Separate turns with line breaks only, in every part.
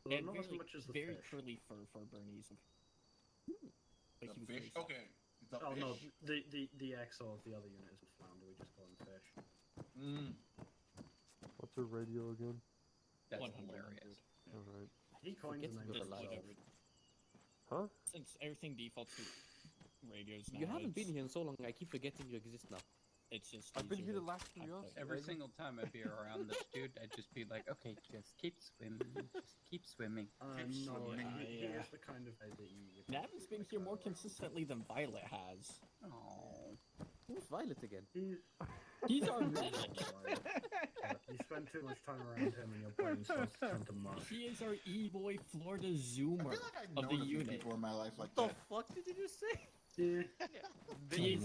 Well,
and
not as
very,
much as the
very
fish.
curly fur for Bernice. But he was
The
very
fish?
soft.
Okay. The
Oh
fish?
no, the XO of the other unit is flounder. We just call him fish.
Mm.
What's her radio again?
That's
100.
hilarious.
Alright.
He coined the
Forget
name
to
for
go
himself.
live.
Huh?
Since everything defaults to radios now,
You haven't
it's,
been here in so long, I keep forgetting you exist now.
it's just
I've been
easier
here the
to
last 3
calculate.
hours.
Every single time I'd be around this dude, I'd just be like, okay, just keep swimming, just keep swimming.
Keep
No,
swimming.
he is the kind of guy that you.
Navin's been here more consistently than Violet has.
Oh,
Who's Violet again?
He's our medic.
You spend too much time around him and your brain starts to turn to mush.
He is our e-boy Florida
I
Zoomer
feel like I've
of
known
the
a few
unit.
people in my life like
What
that.
the fuck did you just say?
Yeah.
He is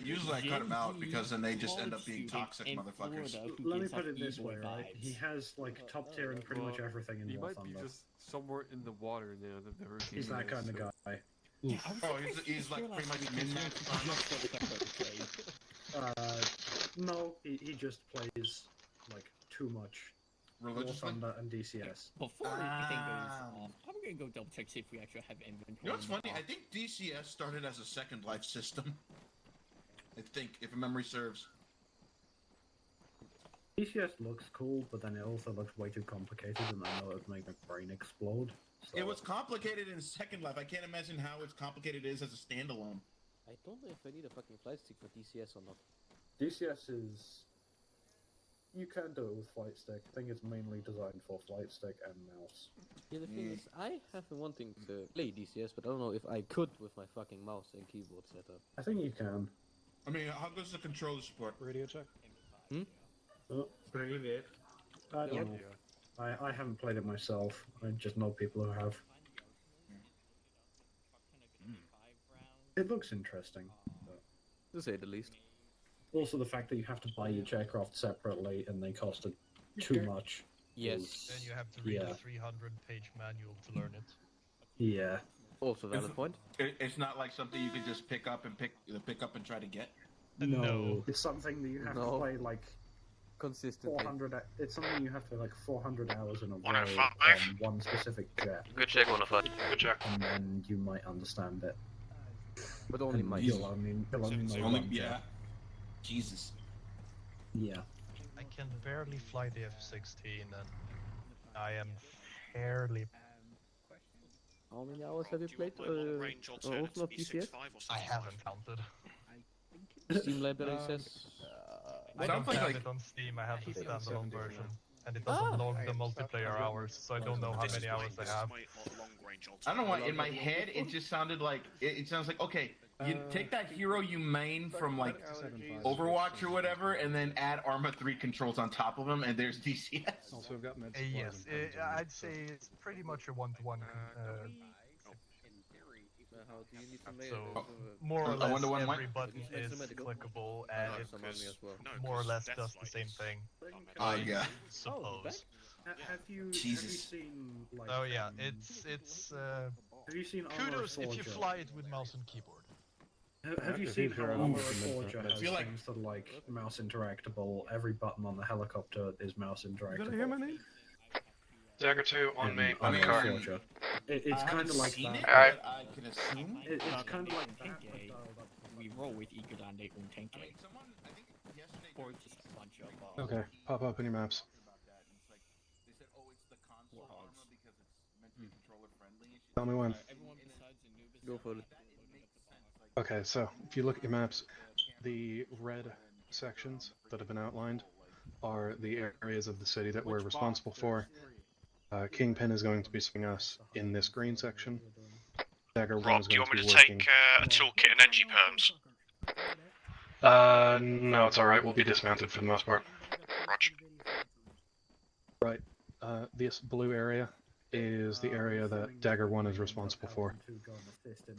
Usually I cut him out
JD
because then they just end up being
college
toxic
student in
motherfuckers.
Florida who
Let me
gives
put
off
it this
e-boy
way, right?
vibes.
He has like top tier in pretty much everything in
He
War
might be
Thunder.
just somewhere in the water now that the hurricane.
He's that kind of guy.
Yeah, I was
Oh,
surprised
he's like
here
pretty
last
much
week
min-max
considering he just got betrayed.
No, he just plays like too much War
religiously.
Thunder and DCS.
Before everything goes
Ah.
off, I'm gonna go double check see if we actually have inventory.
You know what's
in the
funny? I
box.
think DCS started as a Second Life system. I think, if memory serves.
DCS looks cool, but then it also looks way too complicated, and I know it would make my brain explode. So.
It was complicated in Second Life. I can't imagine how it's complicated it is as a standalone.
I don't know if I need a fucking flight stick for DCS or not.
DCS is. You can do it with flight stick. I think it's mainly designed for flight stick and mouse.
Yeah, the thing is, I have been wanting to play DCS, but I don't know if I could with my fucking mouse and keyboard setup.
I think you can.
I mean, how goes the controller support?
Radio check.
Oh,
Привет.
I don't know. I haven't played it myself. I just know people who have. It looks interesting. But
To say the least.
also, the fact that you have to buy each aircraft separately and they cost too much.
Yes.
Then you have to read
Yeah.
a 300-page manual to learn it.
Yeah.
Also valid point.
It's not like something you could just pick up and try to get.
No.
It's something that you have to
No.
play like
Consistently.
400. It's something you have to play like 400 hours in a row
105.
on one specific jet,
Good check, 105. Good check.
and then you might understand it.
But only
And
my
you'll only know
Only,
one
yeah.
jet.
Jesus.
Yeah.
I can barely fly the F-16 and I am fairly...
How many hours have you
Do you
played?
want my long-range
also
alternate to
not
be
DCS?
6.5 or 6.5?
I haven't counted.
Steam library says.
I don't
Sounds
have
like-
it on Steam, I have the standalone version. And it doesn't log the multiplayer hours, so I don't know how
This is
many hours I
this is
have.
my long-range alternate.
I don't know why, in my head, it just sounded like, it sounds like, okay, you take that hero you main from, like, Overwatch or whatever, and then add Arma 3 controls on top of them, and there's DCS.
Also, I've got yes, I'd say it's pretty much a one-to-one.
How do you need to
So, more or
A
less
one-to-one
every
what?
button
Use
is
Medical.
clickable, and it
Some on me as well.
more or less does the same thing.
Yeah.
Suppose.
Have you
Jesus.
seen like?
Oh yeah, it's
Have you seen Armor
kudos if you
Forger?
fly it with mouse and keyboard.
Have you
After
seen
these
how
are
Armor
all
Forger
I
has
feel like-
things that are like mouse interactable? Every button on the helicopter is mouse interactable.
name?
Dagger 2 on me,
on
on
the
car.
Forger. It's kind of like
seen
that.
it,
Alright.
but I can assume.
It's kind of like that, but
Tenke,
dialed up.
we roll with Igurande and
I
Tenke,
mean, someone, I think yesterday...
or just a bunch of.
Okay, pop up in your maps.
About that, and it's like, they said, oh, it's the console
Warhogs.
Arma because it's meant to be controller friendly and shit.
Tell me when.
Everyone besides Anubis.
Go for it.
Okay, so if you look at your maps, the red sections that have been outlined are the areas of the city that we're responsible for. Kingpin is going to be seeing us in this green section. Dagger 1
Rob,
is
do you
going
want
to
me
be
to
working.
take a toolkit and NG perms?
No, it's alright, we'll be dismounted for the most part.
Roger.
Right, this blue area is the area that Dagger 1 is responsible for.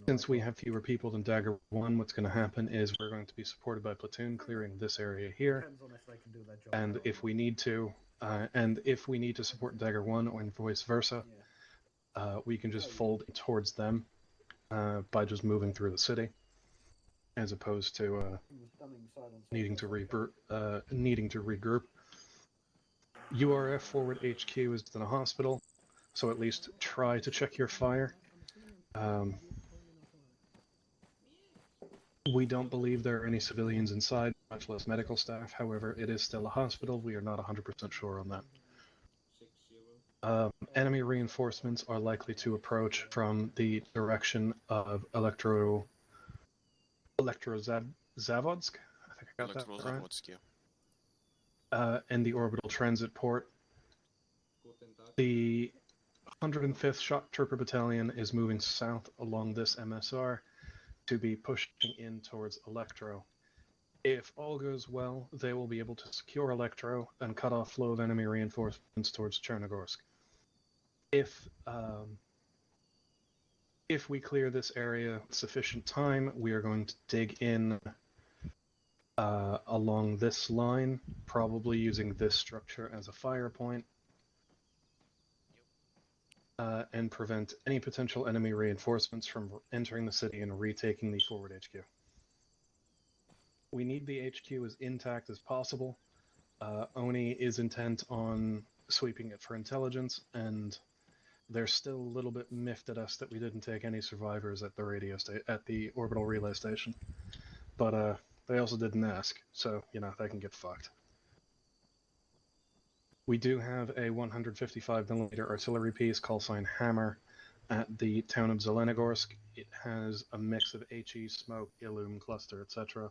Since we have fewer people than Dagger 1, what's going to happen is we're going to be supported by platoon clearing this area here,
Depends on if they can do their job.
and if we need to support Dagger 1 or vice versa, we can just fold towards them by just moving through the city, as opposed to needing to regroup. URF forward HQ is in a hospital. so at least try to check your fire. We don't believe there are any civilians inside, much less medical staff. However, it is still a hospital. We are not 100% sure on that. Enemy reinforcements are likely to approach from the direction of Zavodsk. I think I got that right. And the orbital transit port. The 105th Shock Trooper Battalion is moving south along this MSR to be pushing in towards Electro. If all goes well, they will be able to secure Electro and cut off flow of enemy reinforcements towards Chernogorsk. If we clear this area with sufficient time, we are going to dig in along this line, probably using this structure as a fire point, and prevent any potential enemy reinforcements from entering the city and retaking the forward HQ. We need the HQ as intact as possible. Oni is intent on sweeping it for intelligence, and they're still a little bit miffed at us that we didn't take any survivors at the orbital relay station. But they also didn't ask, so they can get fucked. We do have a 155mm artillery piece, call sign Hammer, at the town of Zelenogorsk. It has a mix of HE, smoke, Illum, cluster, etc.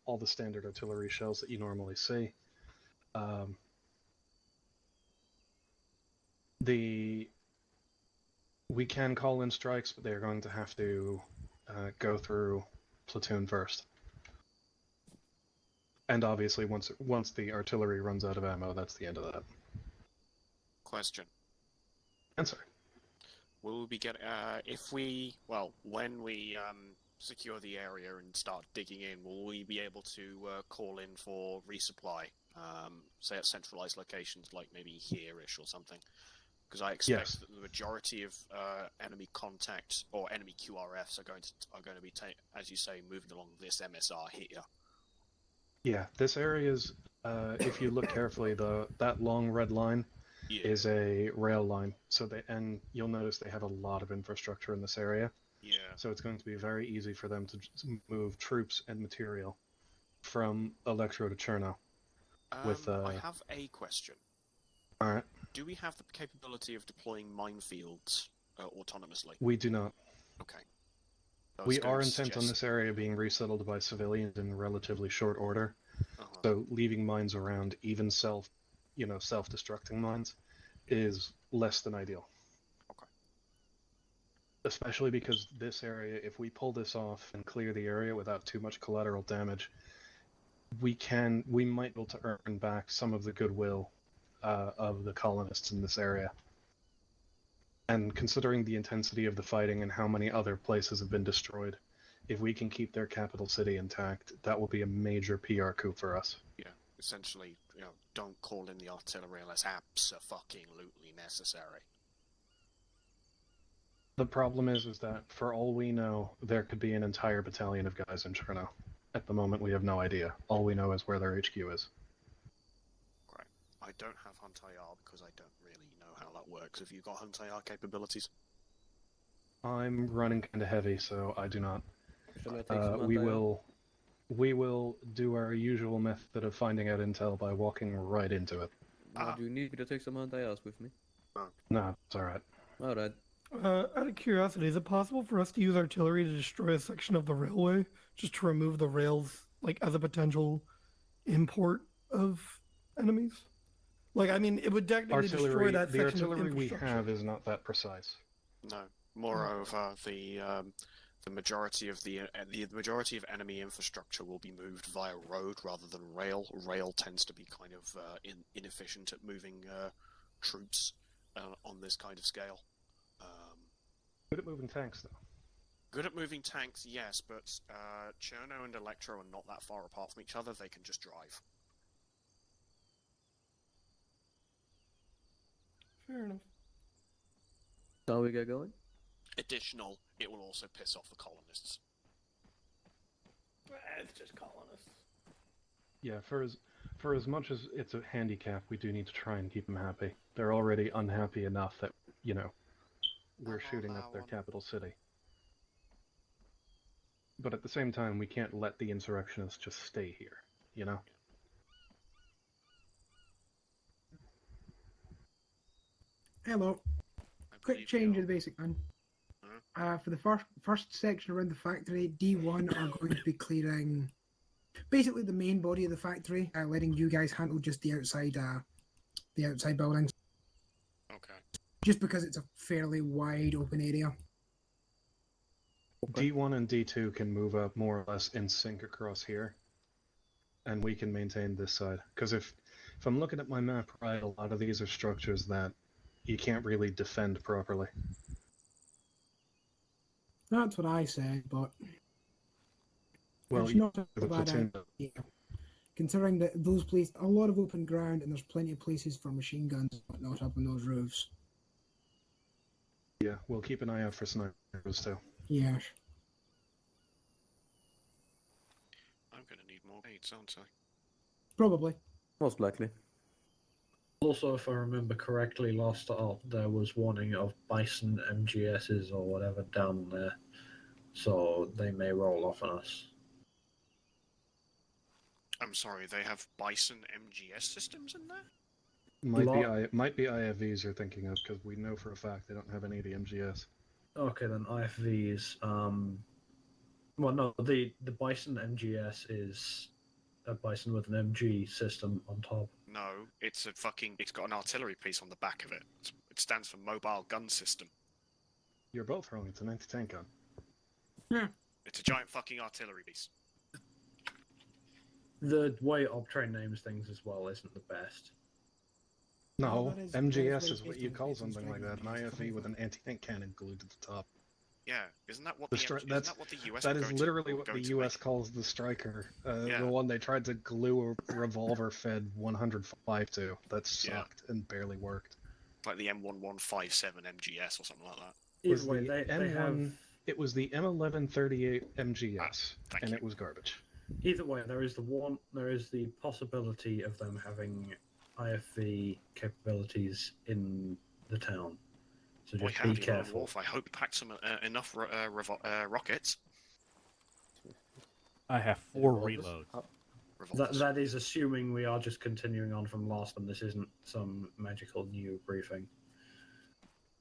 All the standard artillery shells that you normally see. We can call in strikes, but they're going to have to go through platoon first. And obviously, once the artillery runs out of ammo, that's the end of that.
Question.
Answer.
Will we get when we secure the area and start digging in, will we be able to call in for resupply? Say at centralized locations like maybe here-ish or something? Because I expect that the majority of enemy contact or enemy QRFs are going to be, as you say, moving along this MSR here.
Yeah, this area is, if you look carefully, that long red line is a rail line. And you'll notice they have a lot of infrastructure in this area.
Yeah.
So it's going to be very easy for them to just move troops and material from Electro to Cherno.
I have a question.
All right.
Do we have the capability of deploying minefields autonomously?
We do not.
Okay.
We are intent on this area being resettled by civilians in relatively short order. So leaving mines around, even self-destructing mines, is less than ideal.
Okay.
Especially because this area, if we pull this off and clear the area without too much collateral damage, we might be able to earn back some of the goodwill of the colonists in this area. And considering the intensity of the fighting and how many other places have been destroyed, if we can keep their capital city intact, that will be a major PR coup for us.
Yeah, essentially, don't call in the artillery unless abso-fucking-lutely necessary.
The problem is that for all we know, there could be an entire battalion of guys in Cherno. At the moment, we have no idea. All we know is where their HQ is.
Right. I don't have Huntayar because I don't really know how that works. Have you got Huntayar capabilities?
I'm running kind of heavy, so I do not.
Shall I take some
We will do our usual method of finding out intel by walking right into it.
Do you need me to take some anti-ass with me?
No, it's alright.
Alright.
Out of curiosity, is it possible for us to use artillery to destroy a section of the railway, just to remove the rails, as a potential import of enemies? It would technically destroy that section of infrastructure.
The artillery we have is not that precise.
No. Moreover, the majority of the majority of enemy infrastructure will be moved via road rather than rail. Rail tends to be kind of inefficient at moving troops on this kind of scale.
Good at moving tanks, though.
Good at moving tanks, yes, but Cherno and Electro are not that far apart from each other. They can just drive.
Fair enough.
Shall we get going?
Additional, it will also piss off the colonists.
It's just colonists.
Yeah, for as much as it's a handicap, we do need to try and keep them happy. They're already unhappy enough that you know, we're
I'll
shooting
allow
up their
one.
capital city. But at the same time, we can't let the insurrectionists just stay here, you know?
Hello.
I
Quick
believe
change
you
of the basic plan.
Huh?
For the first section around the factory, D1 are going to be clearing basically the main body of the factory, letting you guys handle just the outside buildings,
Okay.
just because it's a fairly wide open area.
D1 and D2 can move up more or less in sync across here, and we can maintain this side. Because if I'm looking at my map right, a lot of these are structures that you can't really defend properly.
That's what I say, but
Well,
it's
you
not a
the
bad
platoon.
idea. Considering that those places, a lot of open ground, and there's plenty of places for machine guns and whatnot up on those roofs.
Yeah, we'll keep an eye out for snipers too.
Yes.
I'm gonna need more aids, aren't I?
Probably.
Most likely.
Also, if I remember correctly, last up there was warning of bison MGSs or whatever down there, so they may roll off on us.
I'm sorry, they have Bison MGS systems in there?
Might be IFVs you're thinking of, because we know for a fact they don't have any of the MGS.
Okay, then IFVs. Well, no, the Bison MGS is a Bison with an MG system on top.
No, it's got an artillery piece on the back of it. It stands for Mobile Gun System.
You're both wrong. It's an anti-tank gun.
Yeah.
It's a giant fucking artillery piece.
The way Optrain names things as well isn't the best.
No,
that is
MGS
what
is
it
what
is
you
to-
call
it's in
something like that. An
Striker Units,
IFV with an
25.
anti-tank cannon glued to the top.
Yeah, isn't that what
The
the
stri-
isn't
that's-
that what the US
That
were
is
going
literally
to,
what the
going to
US
make?
calls the Striker.
Yeah.
The one they tried to glue a revolver-fed 105 to. That sucked and barely worked.
Like the M1157 MGS or something like that.
Either way, they have.
It was the M1138 MGS,
thank
and
you.
it was garbage.
Either way, there is the possibility of them having IFV capabilities in the town. So
Boy,
just be
howdy, Lone
careful.
Wolf. I hope you packed some enough rockets.
I have 4 reloads.
Revolvers.
That is assuming we are just continuing on from last time. This isn't some magical new briefing.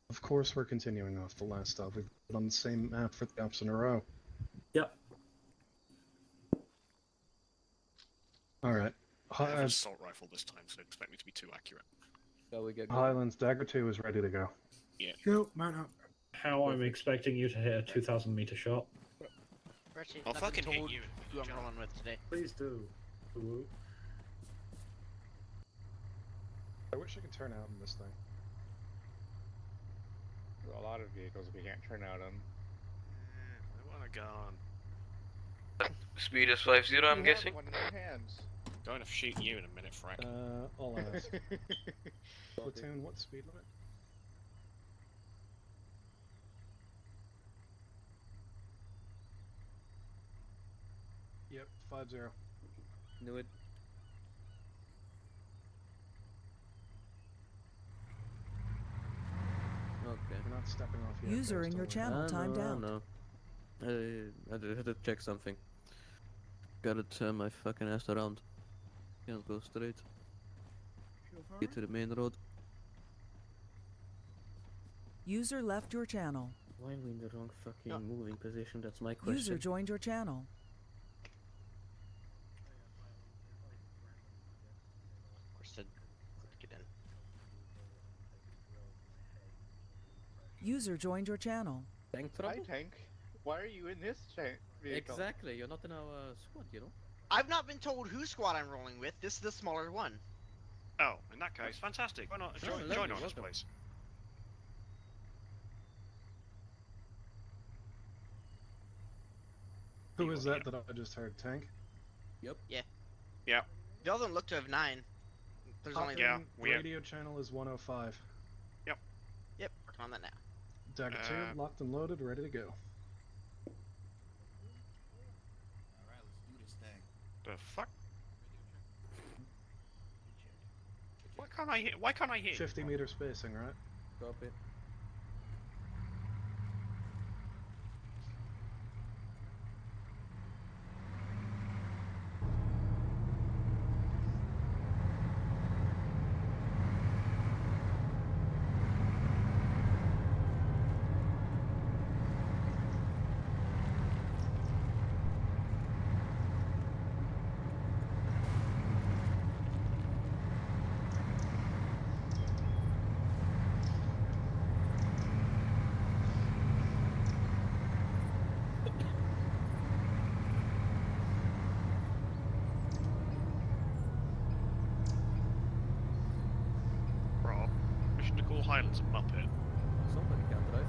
Of course, we're continuing off the last stop. We've been on the same map for the ops in a row.
Yep.
All right.
I have an assault rifle this time, so expect me to be too accurate.
Shall we get going?
Highlands Dagger 2 is ready to go.
Yeah.
Cool, man up.
How I'm expecting you to hit a 2,000-meter shot.
Richie,
I'll
nothing
fucking hit
told
you.
who I'm rolling with today.
Please do. Ooh.
I wish I could turn out in this thing.
A lot of vehicles we can't turn out on.
I want to go on.
Speed is 50, I'm guessing.
One in your hands.
Going to shoot you in a minute, Frank.
I'll ask. Platoon, what's speed limit? Yep, 50.
Knew it. Okay.
We're not stepping off yet.
User in your channel timed out.
No. I had to check something. Gotta turn my fucking ass around. Can't go straight. Get to the main road.
User left your channel.
Why are we in the wrong fucking moving position? That's my question.
User joined your channel.
Get in.
User joined your channel.
Tank
Hi,
trouble?
Tank. Why are you in this vehicle?
Exactly, you're not in our squad, you know?
I've not been told whose squad I'm rolling with. This is the smaller one.
Oh, in that case, fantastic. Why not join
lovely,
us,
welcome.
please?
Who is that I just heard? Tank?
Yep.
Yeah.
Yeah.
The other one looked to have 9. There's only
yeah. We
Radio channel is 105.
Yep, working on that now.
Dagger 2, locked and loaded, ready to go.
Alright, let's do this thing.
The fuck? Why can't I hit?
50 meter spacing, right?
Copy.
pilot's a muppet.
Somebody can drive.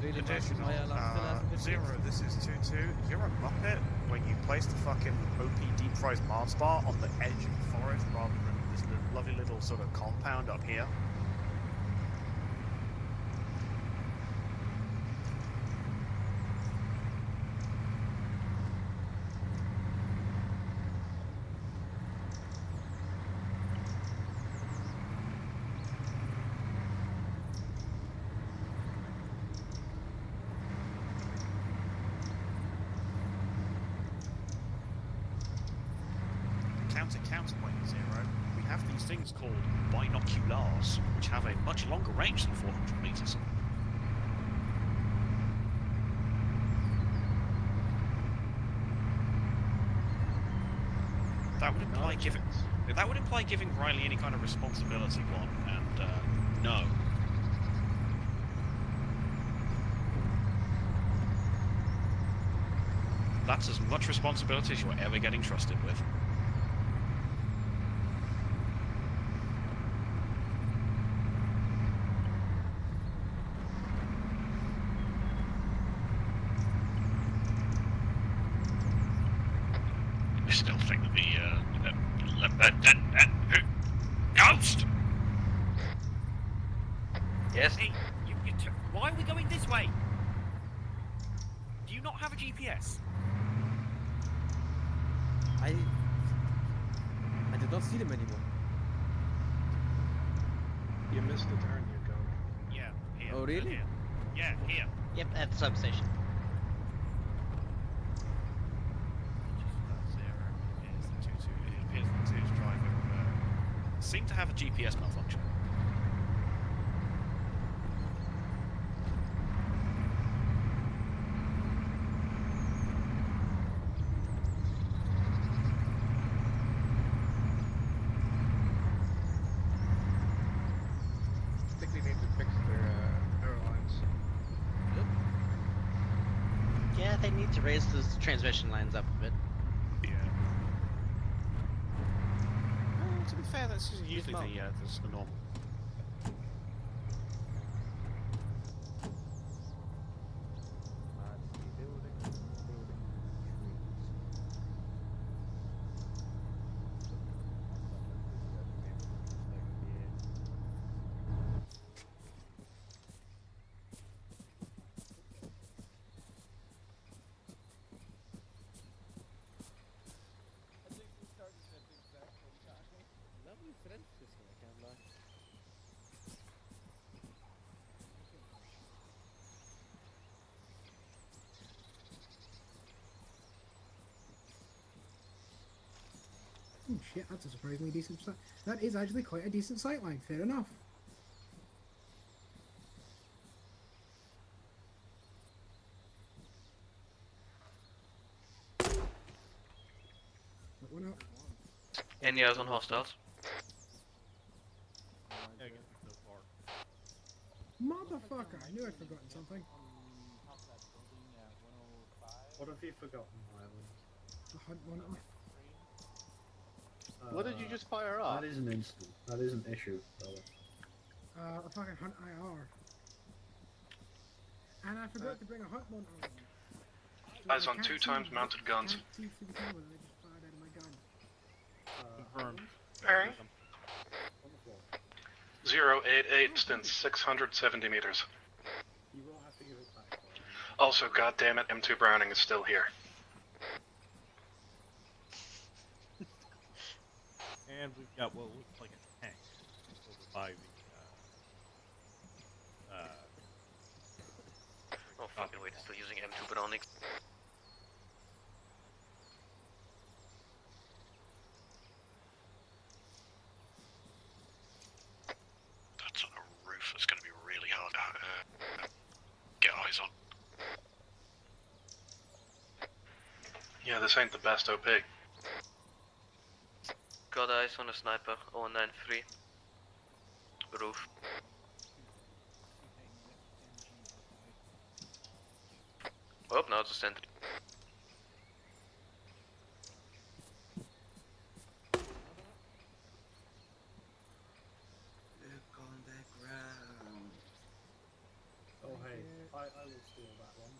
Really
Additional,
my alarm still hasn't been
Zero,
fixed.
this is 2-2. You're a muppet when you place the fucking OP deep fries Mars bar on the edge of the forest rather than this lovely little sort of compound up here. Counterpoint, Zero. We have these things called binoculars, which have a much longer range than 400 meters. That would imply giving Riley any kind of responsibility one, and no. That's as much responsibility as you're ever getting trusted with. I still think that the ghost.
Yes?
Hey, why are we going this way? Do you not have a GPS?
I did not see them anymore.
You missed the turn, you go.
Yeah, here.
Oh, really?
Here. Yeah, here.
Yep, at the substation.
Here's the 2-2. Here's the 2's driver. Seem to have a GPS malfunction.
I think they need to fix their airlines.
Yeah, they need to raise those transmission lines up a bit.
Yeah. To be fair, that's usually that's the normal.
Lovely French system, I can't lie.
Oh shit, that's a surprisingly decent sight. That is actually quite a decent sight line, fair enough. That one up.
Any eyes on hostiles?
Motherfucker, I knew I'd forgotten something.
What have you forgotten, Mylan?
The hunt monitor.
What did you just fire off?
That is an instant. That is an issue, fella.
A fucking hunt IR. And I forgot to bring a hunt monitor along. So
Eyes
I
on
can't
2
see-
times mounted guns.
Can't see through the camera that I just fired out of my gun.
Confirmed.
Bearing.
On the floor.
088, distance 670 meters.
You will have to give it back.
Also, goddammit, M2 Browning is still here.
And we've got what looks like a tank over by the,
Oh fucking wait, still using M2 Browning.
That's on a roof. That's going to be really hard to get eyes on.
Yeah, this ain't the best OP.
Got eyes on a sniper, 093. Roof. Oh, now it's a sentry.
Look on the ground.
Oh hey, I will steal that one.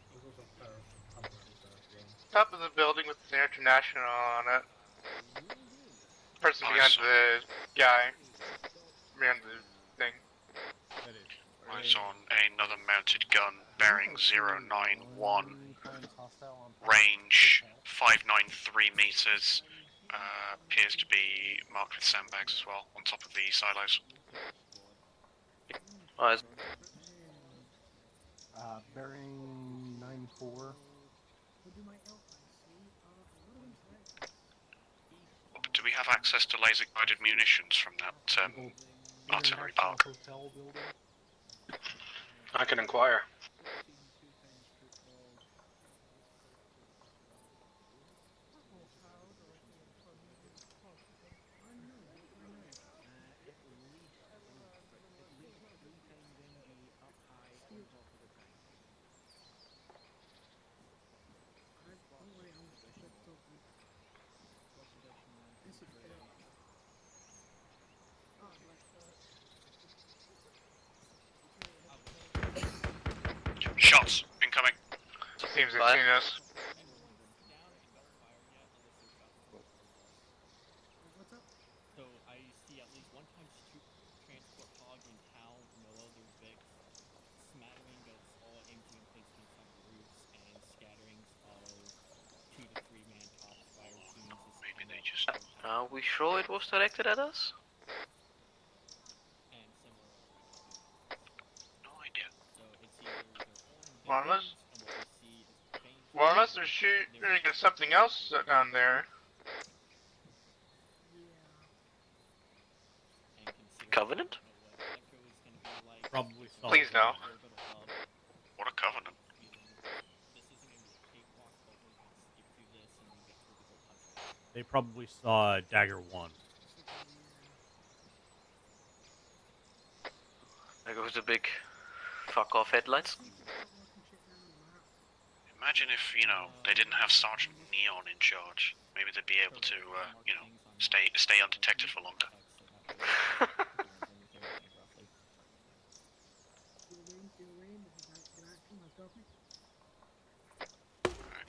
There's also a pair of compasses there if you want.
Top of the building with the international on it. Person behind the guy. Behind the thing.
Eyes on another mounted gun bearing 091. Range 593 meters. Appears to be marked with sandbags as well on top of the silos.
Eyes.
Bearing 9-4.
Do we have access to laser guided munitions from that artillery park?
Hotel building.
I can inquire.
Shots incoming.
Seems they've seen us.
So I see at least one Times 2 transport hog in Tau, no other Vics, smattering of all MG emplacements on roofs, and scatterings of 2 to 3 man tops fire teams.
Maybe they just.
Are we sure it was directed at us?
And similar
No idea.
So it's either they're holding
Well, unless,
buildings, and what we see is a faint.
well, unless they're shooting at something else down there.
Covenant?
Probably
solid. Please no.
What a covenant.
They probably saw Dagger 1.
There goes the big fuck off headlights.
Imagine if, they didn't have Sergeant Neon in charge. Maybe they'd be able to, stay undetected for longer.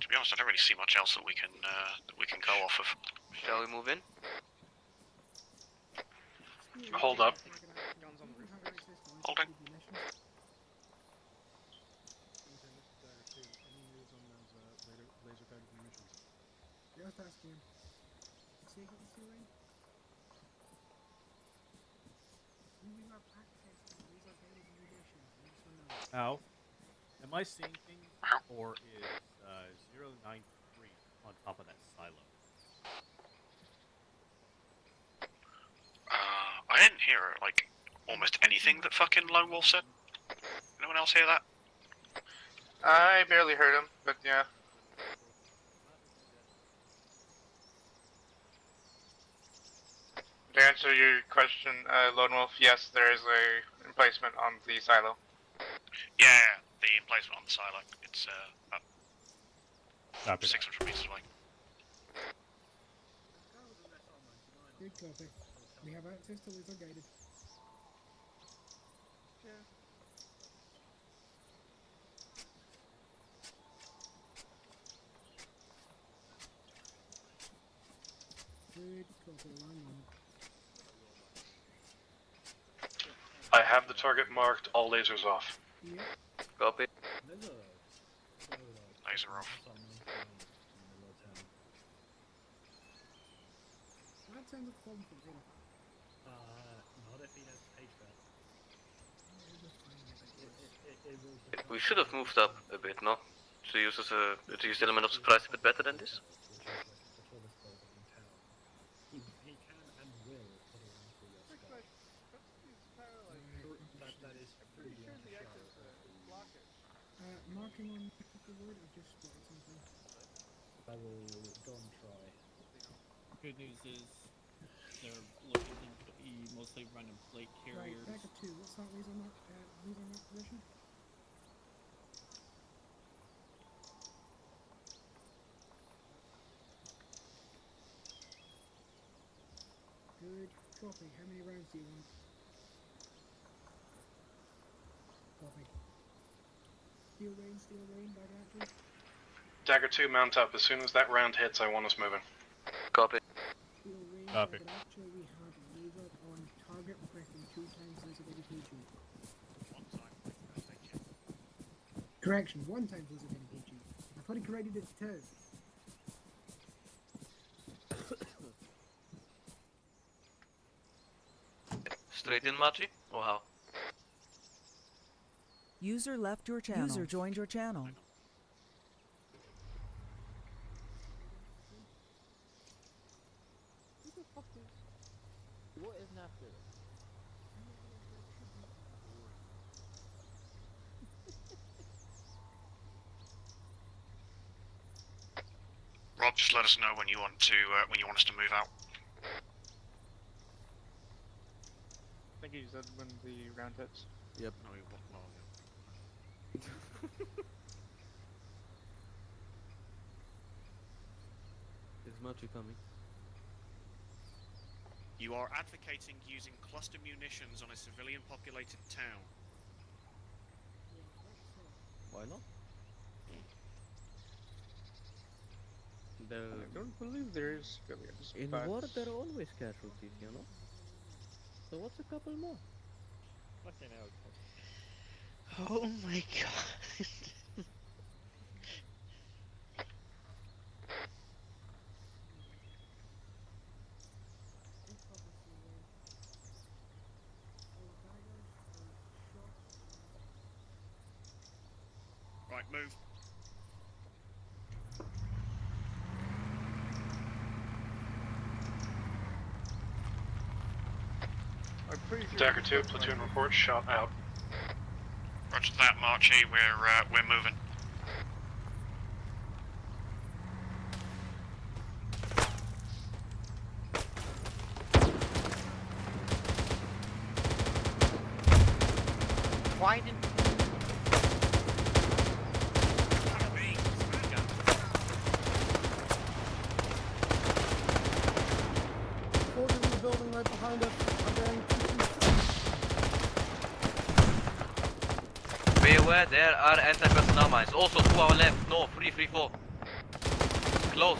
To be honest, I don't really see much else that we can go off of.
Shall we move in?
Hold up.
Holding.
Laser guided munitions.
Just asking. See what you see, Wayne? Do we have access to laser guided munitions? Yes or no?
Now, am I seeing things, or is 093 on top of that silo?
I didn't hear, almost anything that fucking Lone Wolf said. Anyone else hear that?
I barely heard him, but yeah. To answer your question, Lone Wolf, yes, there is a emplacement on the silo.
Yeah, the emplacement on the silo. It's about 600 meters away.
Good copy. We have access to laser guided.
Yeah.
Good copy, 1 moment.
I have the target marked, all lasers off.
Yep.
Copy.
Laser off.
That sounds like a problem for Zero.
Not if he has HVAC.
We should have moved up a bit, no? To use as a element of surprise a bit better than this.
He can and will put a rifle your skull. That is pretty much a
Marking on the word, I just spotted something.
I will go and try.
Good news is, they're looking to be mostly running plate
Right,
carriers.
Decker 2, what's that laser mark position? Good. Copy. How many rounds do you want? Copy. Steel rain, Dagger action.
Dagger 2, mount up. As soon as that round hits, I want us moving.
Copy.
Steel rain,
Copy.
Dagger Archer, we have laser on target requesting 2 times laser dedication. Correction, 1 times laser dedication. I thought he corrected it to 2.
Straight in, Machi? Or how?
User left your channel. User joined your channel.
What is after this?
Rob, just let us know when you want us to move out.
I think he said when the round hits.
Yep.
No, you won't.
Is Machi coming?
You are advocating using cluster munitions on a civilian-populated town.
Why not?
I don't believe there is civilians.
In
but...
war, there are always casualties, you know? So what's a couple more?
Fucking hell.
Oh my god.
Right, move.
I'm pretty sure.
Dagger 2, platoon report, shot out.
Roger that, Marchie. We're moving.
Why didn't...
Soldiers in the building right behind us.
Be aware, there are anti-personnel mines. Also to our left. No, 334. Close.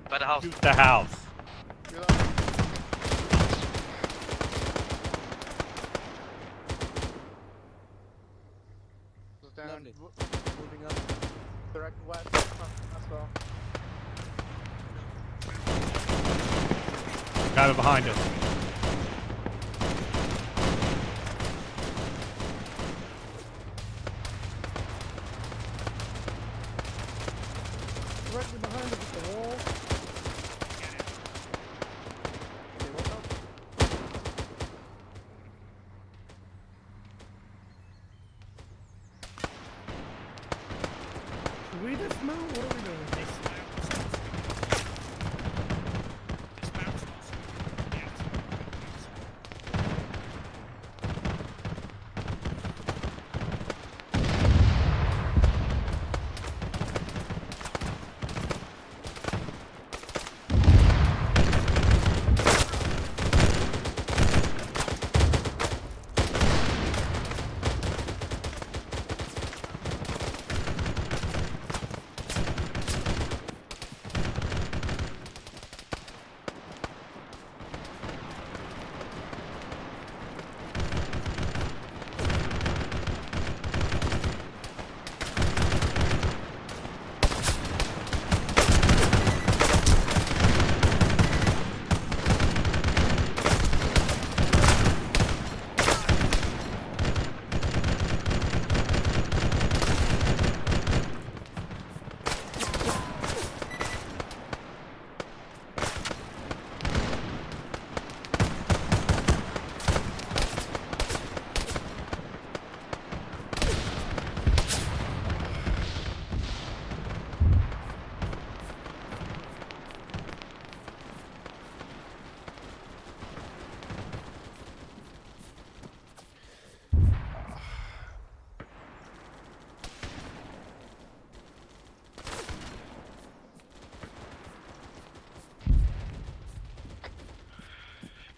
By the house.
Shoot the house.
Lovely. Moving up.
Direct west. That's well. Got it behind us.
Directly behind us at the wall. Should we dismount? What are we doing?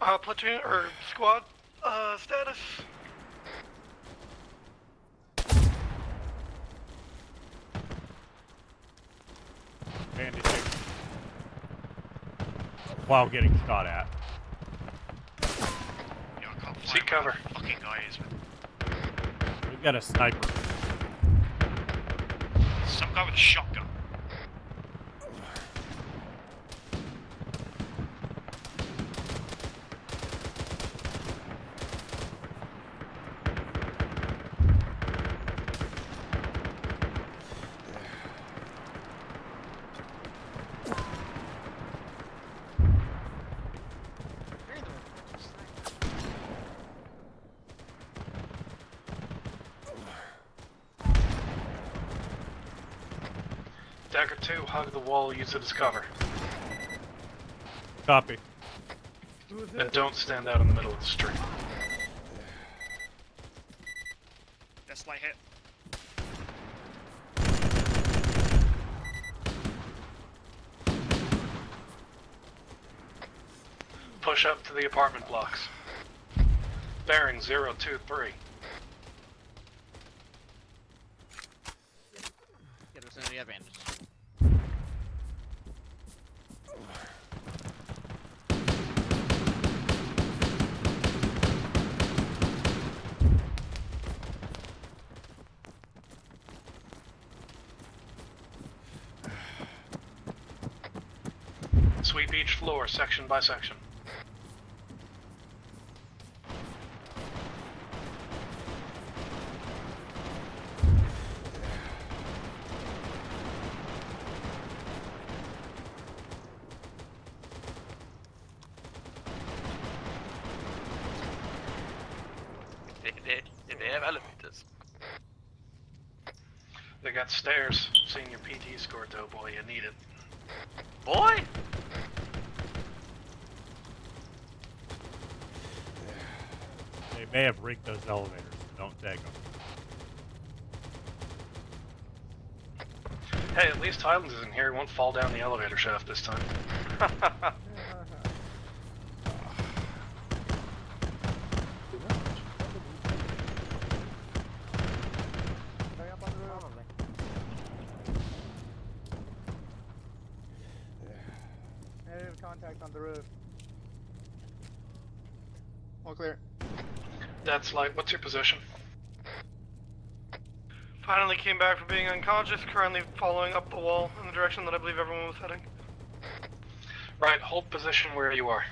Platoon or squad status.
Bandaging. While getting shot at.
Yeah, I can't
Seek cover.
Where the fucking guy is.
We've got a sniper.
Some guy with a shotgun.
Dagger 2, hug the wall, use it as cover.
Copy.
And don't stand out in the middle of the street.
That's light hit.
Push up to the apartment blocks. Bearing 023.
Get us into the advantage.
Sweep each floor, section by section.
They have elevators.
They got stairs. Seeing your PT score, Doughboy, you need it.
Boy!
They may have rigged those elevators, so don't take them.
Hey, at least Highlands isn't here. He won't fall down the elevator shaft this time.
Negative contact on the roof. All clear.
That's Light, what's your position?
Finally came back from being unconscious, currently following up the wall in the direction that I believe everyone was heading.
Right, hold position where you are.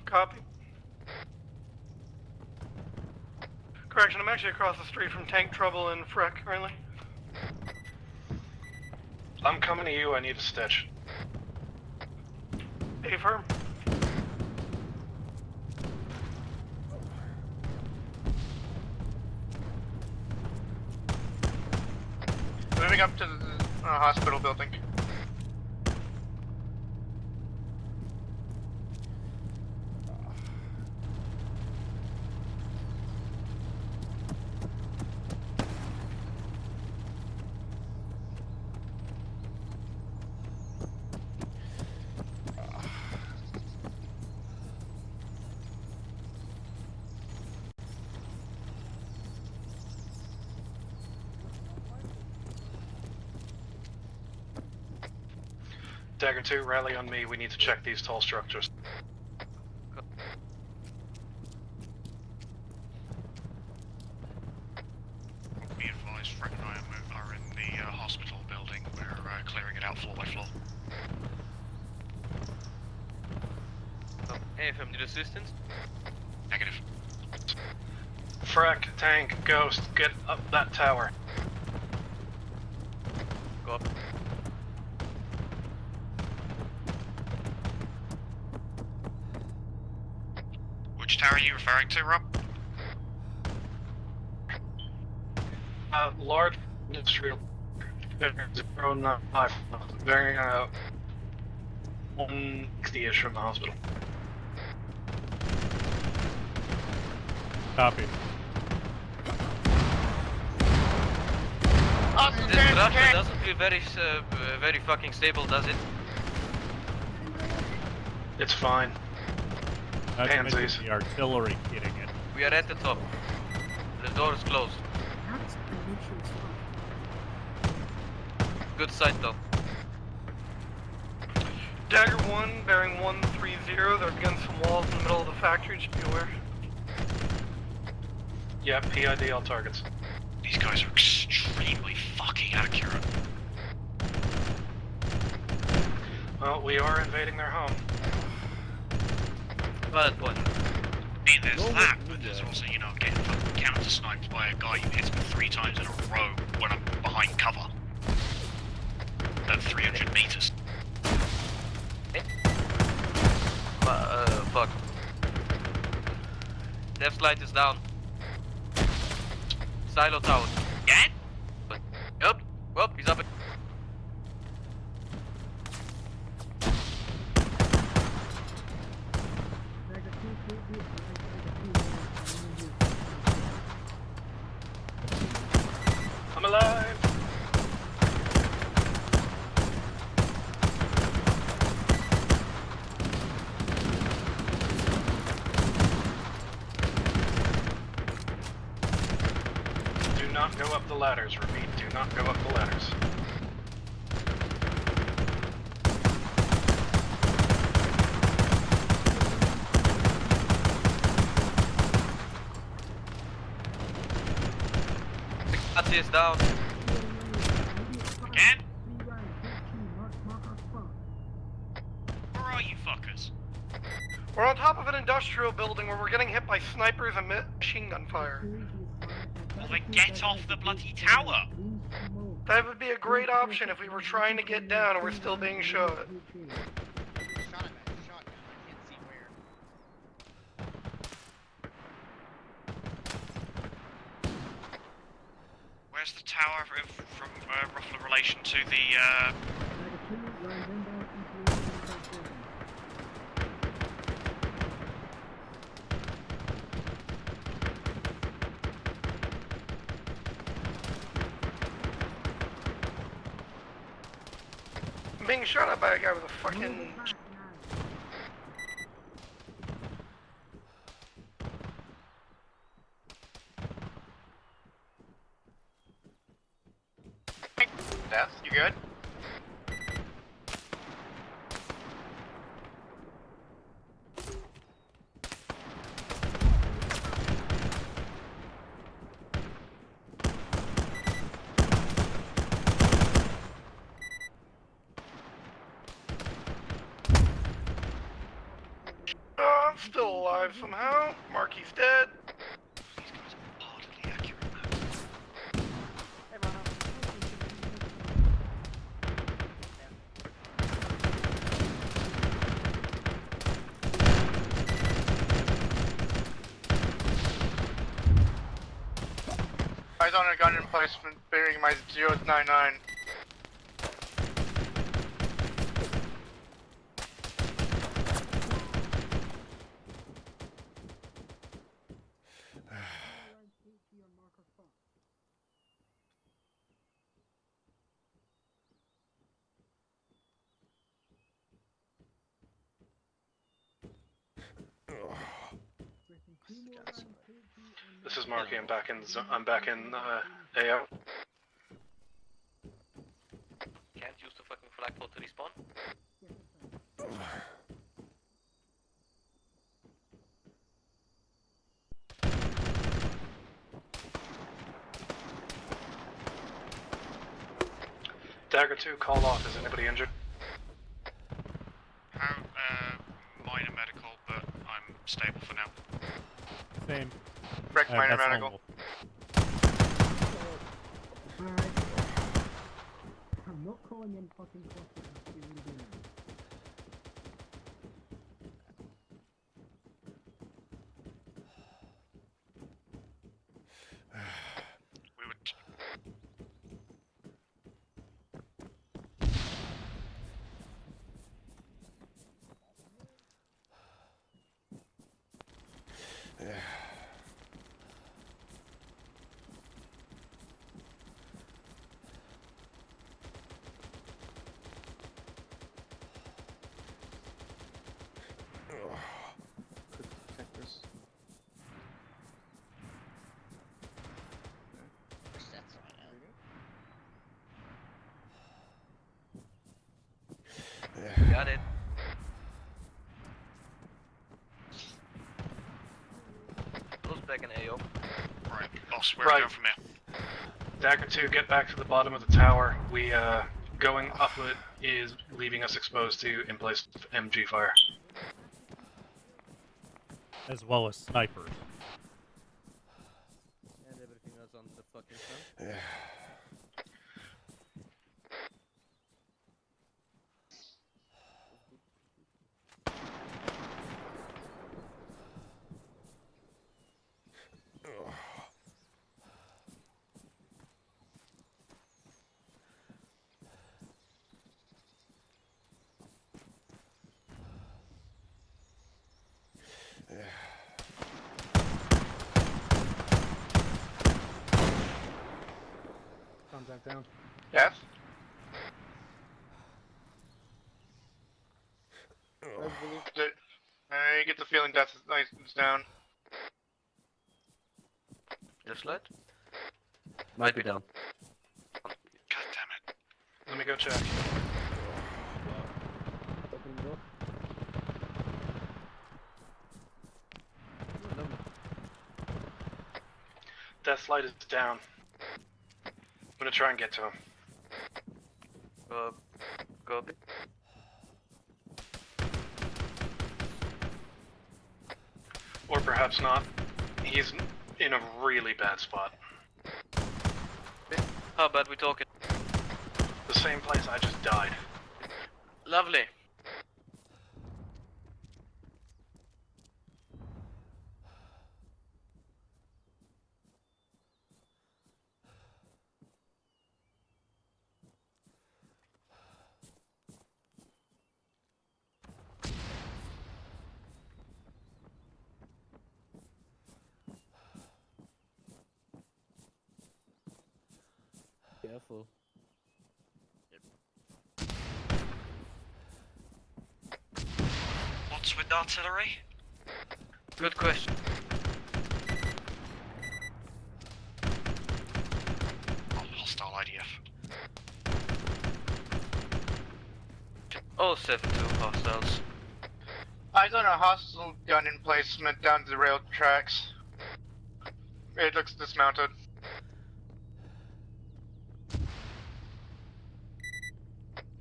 Copy. Correction, I'm actually across the street from Tank Trouble and Freck currently.
I'm coming to you, I need a stitch.
A-firm. Moving up to the hospital building.
Dagger 2, rally on me, we need to check these tall structures.
Be advised, Frank and I are in the hospital building. We're clearing it out floor by floor.
Hey, if I'm need assistance?
Negative.
Freck, Tank, Ghost, get up that tower.
Go up.
Which tower are you referring to, Rob?
Large industrial. 095. Very, 160-ish from the hospital.
Copy.
This structure doesn't feel very fucking stable, does it?
It's fine.
Not to mention
Pansies.
the artillery hitting it.
We are at the top. The door is closed. Good sight though.
Dagger 1, bearing 130, they're against some walls in the middle of the factory, just be aware.
Yeah, PID all targets.
These guys are extremely fucking accurate.
Well, we are invading their home.
Valid point.
I mean, there's that, but there's also, you know, getting fucking counter-sniped by a guy who hits me 3 times in a row when I'm behind cover. At 300 meters.
Fuck. Left light is down. Silo tower.
Yeah?
Yup. Well, he's up.
I'm alive! Do not go up the ladders, repeat, do not go up the ladders.
Nazi is down.
Again? Where are you fuckers?
We're on top of an industrial building where we're getting hit by snipers and machine gun fire.
Well then get off the bloody tower!
That would be a great option if we were trying to get down and we're still being shot.
Where's the tower from roughly relation to the,
I'm being shot at by a guy with a fucking...
Death, you good?
Oh, I'm still alive somehow. Marky's dead.
Eyes on a gun emplacement bearing my 099.
This is Marky. I'm back in. AO.
Can't use the fucking flagpole to respawn.
Dagger 2, call off. Is anybody injured?
how, minor medical, but I'm stable for now.
Same.
Break minor
that's
medical.
normal.
I'm not calling in fucking hospital.
We would...
Got it. Close back in AO.
Right, boss, where are we going from here?
Dagger 2, get back to the bottom of the tower. Going up it is leaving us exposed to in-place MG fire.
As well as snipers.
And everything else on the fucking front.
Contact down.
Yes? You get the feeling death is down.
Just slide?
Might be down.
God damn it.
Let me go check.
Open the door. Oh, lovely.
Death light is down. I'm gonna try and get to him.
Copy.
Or perhaps not. He's in a really bad spot.
How bad we talking?
The same place I just died.
Lovely.
Careful.
What's with the artillery?
Good question.
Oh, hostile IDF.
Oh, 7-2 hostiles.
Eyes on a hostile gun emplacement down the rail tracks. It looks dismounted.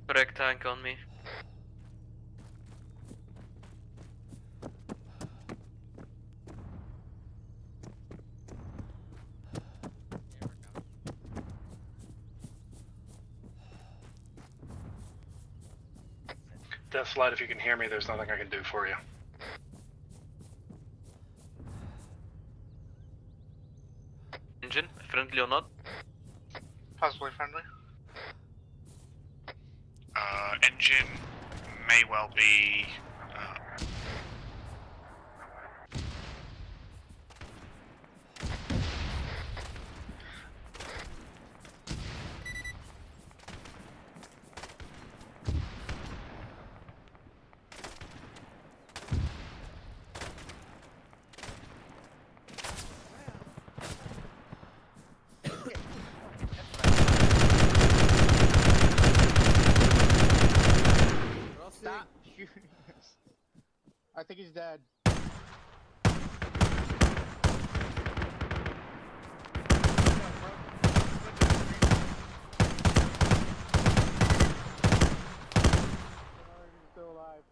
Correct tank on me.
Death light, if you can hear me, there's nothing I can do for you.
Engine, friendly or not?
Possibly friendly.
Engine may well be.
Stop shooting us. I think he's dead. He's still alive.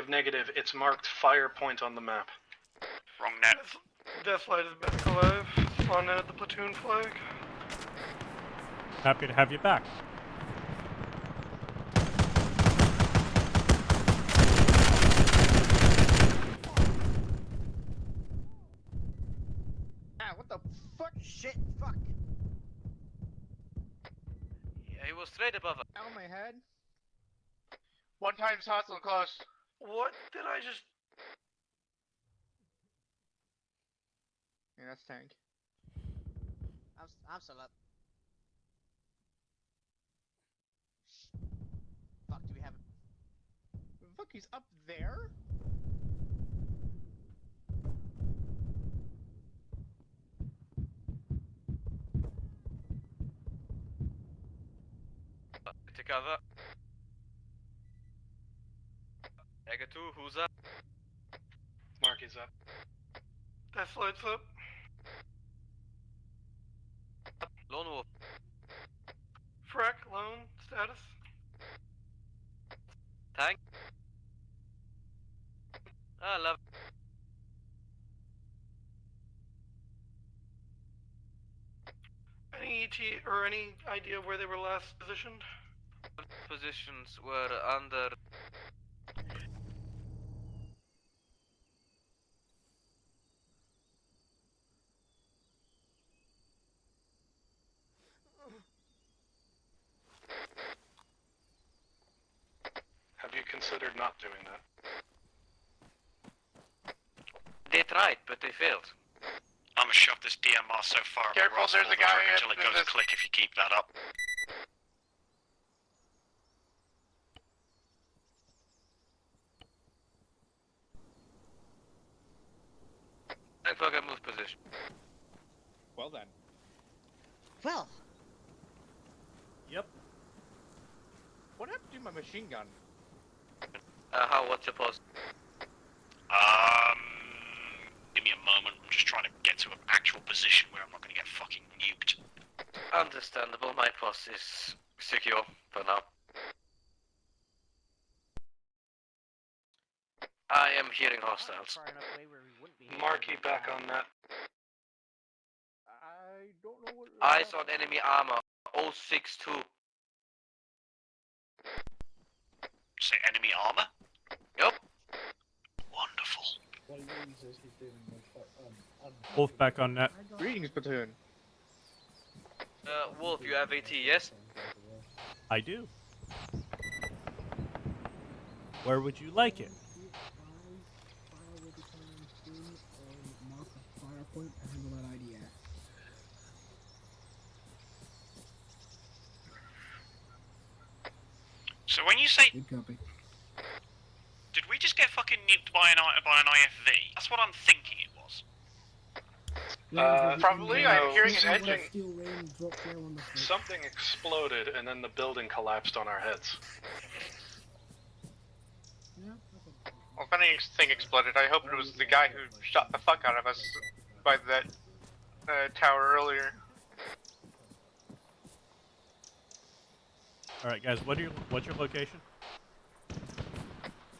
Negative. It's marked fire point on the map.
Wrong net.
Deathlight is back alive. Spawn in at the platoon flag.
Happy to have you back.
Ah, what the fuck? Shit, fuck.
Yeah, he was straight above us.
Ow, my head.
One time's hostile close.
What did I just...
Yeah, that's tank.
I'm still up. Fuck, do we have it?
Fuck, he's up there?
cover. Dagger 2, who's up?
Marky's up.
That floats up.
Lone Wolf.
Freck, lone, status.
Tank. Love.
Any ET or any idea where they were last positioned?
Positions were under.
Have you considered not doing that?
They tried, but they failed.
I'm gonna shove this DMR so far up
Careful,
your ass
there's
all
a
the
guy
trigger
at
until it goes
this-
click if you keep that up.
Tank fucker move position.
Well then.
Well.
Yep.
What happened to my machine gun?
What's your post?
Give me a moment. I'm just trying to get to an actual position where I'm not gonna get fucking nuked.
Understandable, my post is secure for now. I am hearing hostiles.
Marky back on that.
I don't know what.
Eyes on enemy armor. 062.
Say enemy armor?
Yup.
Wonderful.
Wolf back on net.
Greetings, platoon.
Wolf, you have AT, yes?
I do. Where would you like it?
So when you say,
Good copy.
did we just get fucking nuked by an IFV? That's what I'm thinking it was.
Probably. I'm hearing an engine.
Something exploded and then the building collapsed on our heads.
Well, if anything exploded, I hope it was the guy who shot the fuck out of us by that tower earlier.
All right, guys. What's your location?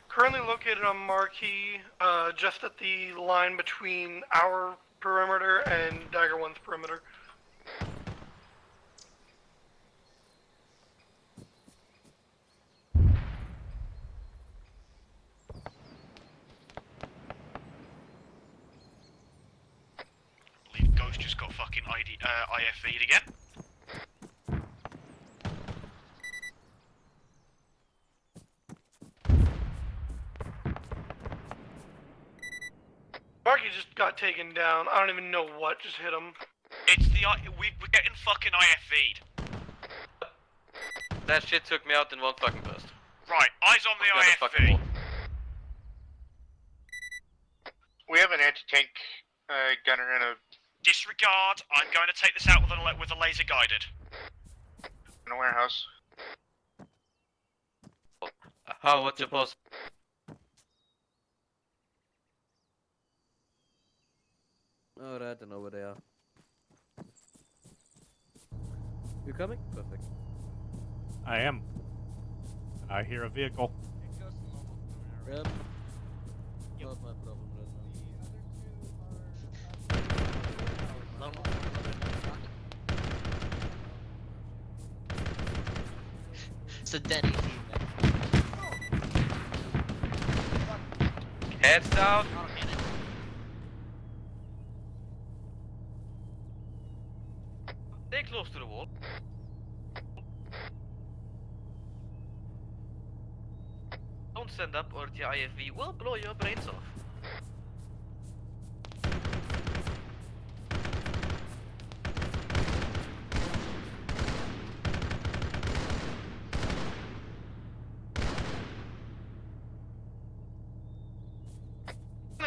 Currently located on Marquee, just at the line between our perimeter and Dagger 1's perimeter.
I believe Ghost just got fucking IFV'd again.
Marquee just got taken down. I don't even know what just hit him.
It's the we're getting fucking IFV'd.
That shit took me out in one fucking burst.
Right, eyes on the IFV.
We have an anti-tank gunner and a
Disregard. I'm going to take this out with a laser guided.
in a warehouse.
What's your post? Alright, I don't know where they are. You coming? Perfect.
I am. I hear a vehicle.
Yep. Not my problem right now.
It's a dead 18
Heads down. Stay close to the wall. Don't stand up or the IFV will blow your brains off.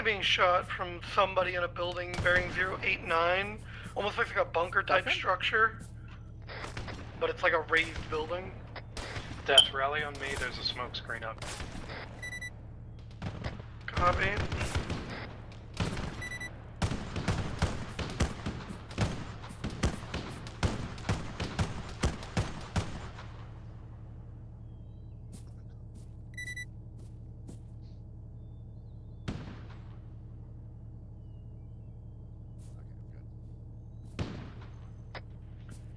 Being shot from somebody in a building bearing 089. Almost looks like a bunker type structure. But it's like a raised building.
Death, rally on me, there's a smoke screen up.
Copy.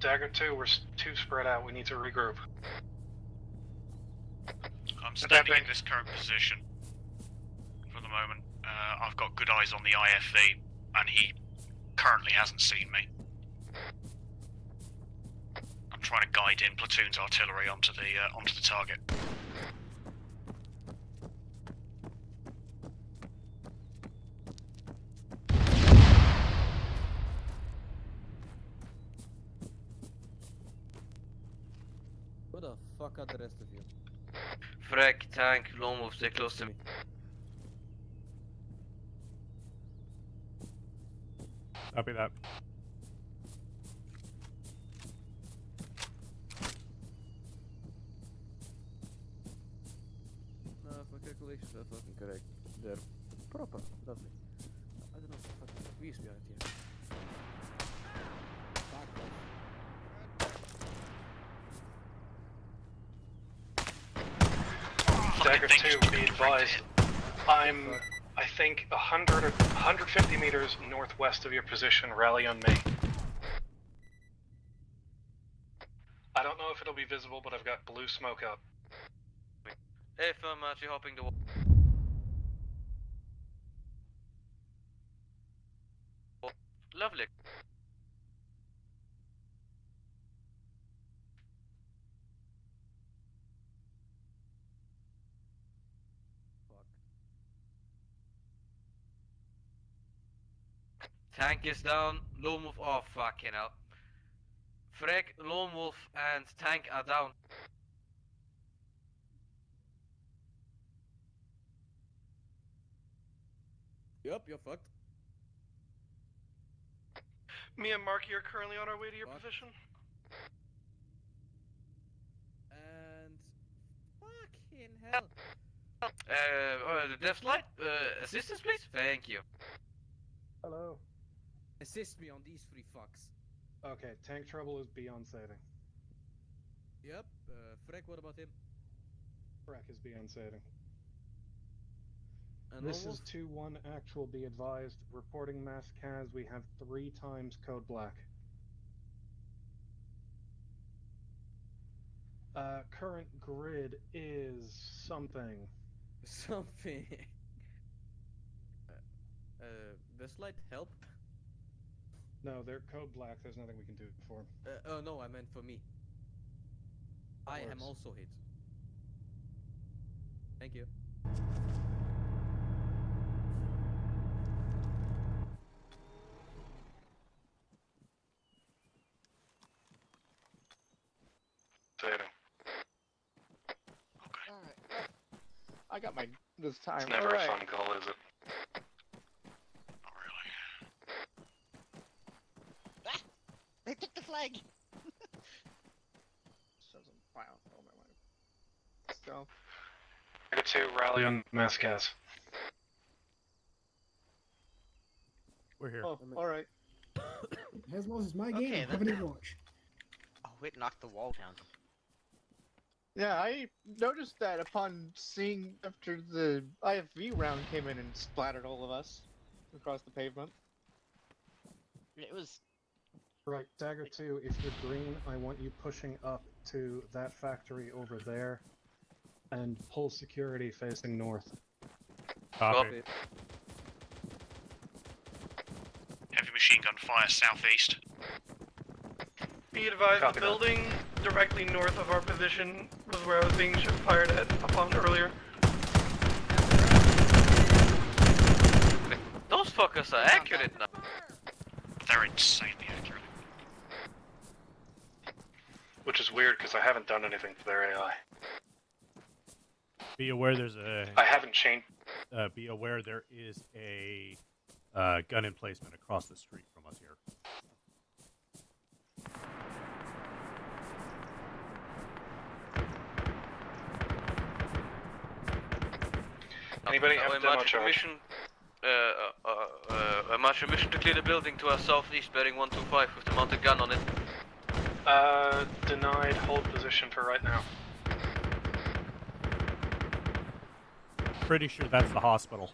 Dagger 2, we're too spread out, we need to regroup.
I'm standing in this current position for the moment. I've got good eyes on the IFV, and he currently hasn't seen me. I'm trying to guide in platoon's artillery onto the target.
Who the fuck are the rest of you?
Frag, tank, lone wolf, stay close to me.
Copy that.
No, if my calculations are fucking correct. They're proper, lovely. I don't know what the fuck we used to be out here. Back off.
Dagger 2, be advised. I'm, I think, 100 or 150 meters northwest of your position. Rally on me. I don't know if it'll be visible, but I've got blue smoke up.
If I'm actually hopping the wall. Lovely. Tank is down, lone wolf, oh fucking hell. Frag, lone wolf and tank are down.
Yup, you're fucked.
Me and Marky are currently on our way to your position.
And fucking hell.
The death light, assistance please? Thank you.
Hello.
Assist me on these three fucks.
Okay, tank trouble is beyond saving.
Yep, Frek, what about him?
Freck is beyond saving.
And
This
Lone
is 2-1 actual, be advised. Reporting mass CAS, we have 3 times code black. Current grid is something.
Something. Does light help?
No, they're code black, there's nothing we can do for them.
Oh no, I meant for me. I am also hit. Thank you.
Saving.
Alright. I got my this time.
It's never a fun call, is it?
They took the flag!
Wow. Oh my god. Let's go.
Dagger 2, rally on mass CAS.
We're here.
Oh, alright.
As long as it's my game,
Okay,
I'm having a watch.
Oh, it knocked the wall down.
Yeah, I noticed that upon seeing after the IFV round came in and splattered all of us across the pavement.
It was...
Right, Dagger 2, if you're green, I want you pushing up to that factory over there and pull security facing north.
Copy.
Heavy machine gun fire southeast.
Be advised,
Copy
the
that.
building directly north of our position was where I was being fired at upon earlier.
Those fuckers are accurate now.
They're insanely accurate.
Which is weird because I haven't done anything to their AI.
Be aware there's a.
I haven't changed.
Be aware there is a gun emplacement across the street from us here.
Anybody have demo
march
charge?
mission. March mission to clear the building to our southeast, bearing 125 with the mounted gun on it.
Denied. Hold position for right now.
Pretty sure that's the hospital.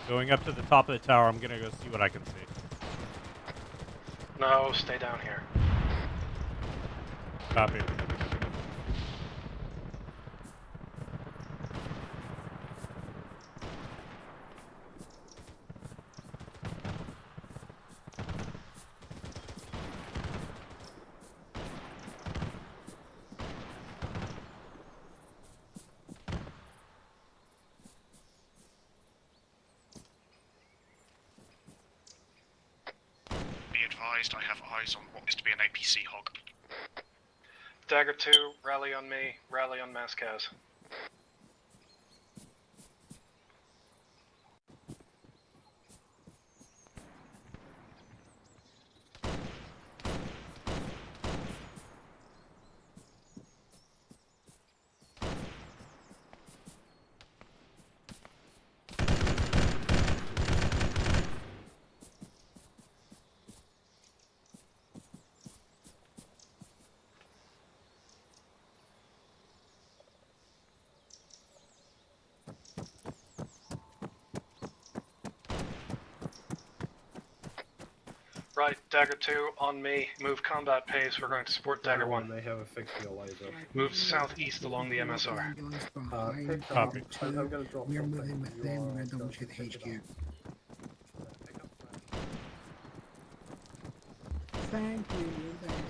Going up to the top of the tower, I'm gonna go see what I can see.
No, stay down here.
Copy.
Be advised, I have eyes on what is to be an APC hog.
Dagger 2, rally on me, rally on Mascaz. Right, Dagger 2, on me. Move combat pace, we're going to support Dagger 1.
They have a fixed laser.
Move southeast along the MSR.
Copy.
I'm going to drop
We're
something.
moving with them, we're going to double check the HQ. Thank you, you're the best.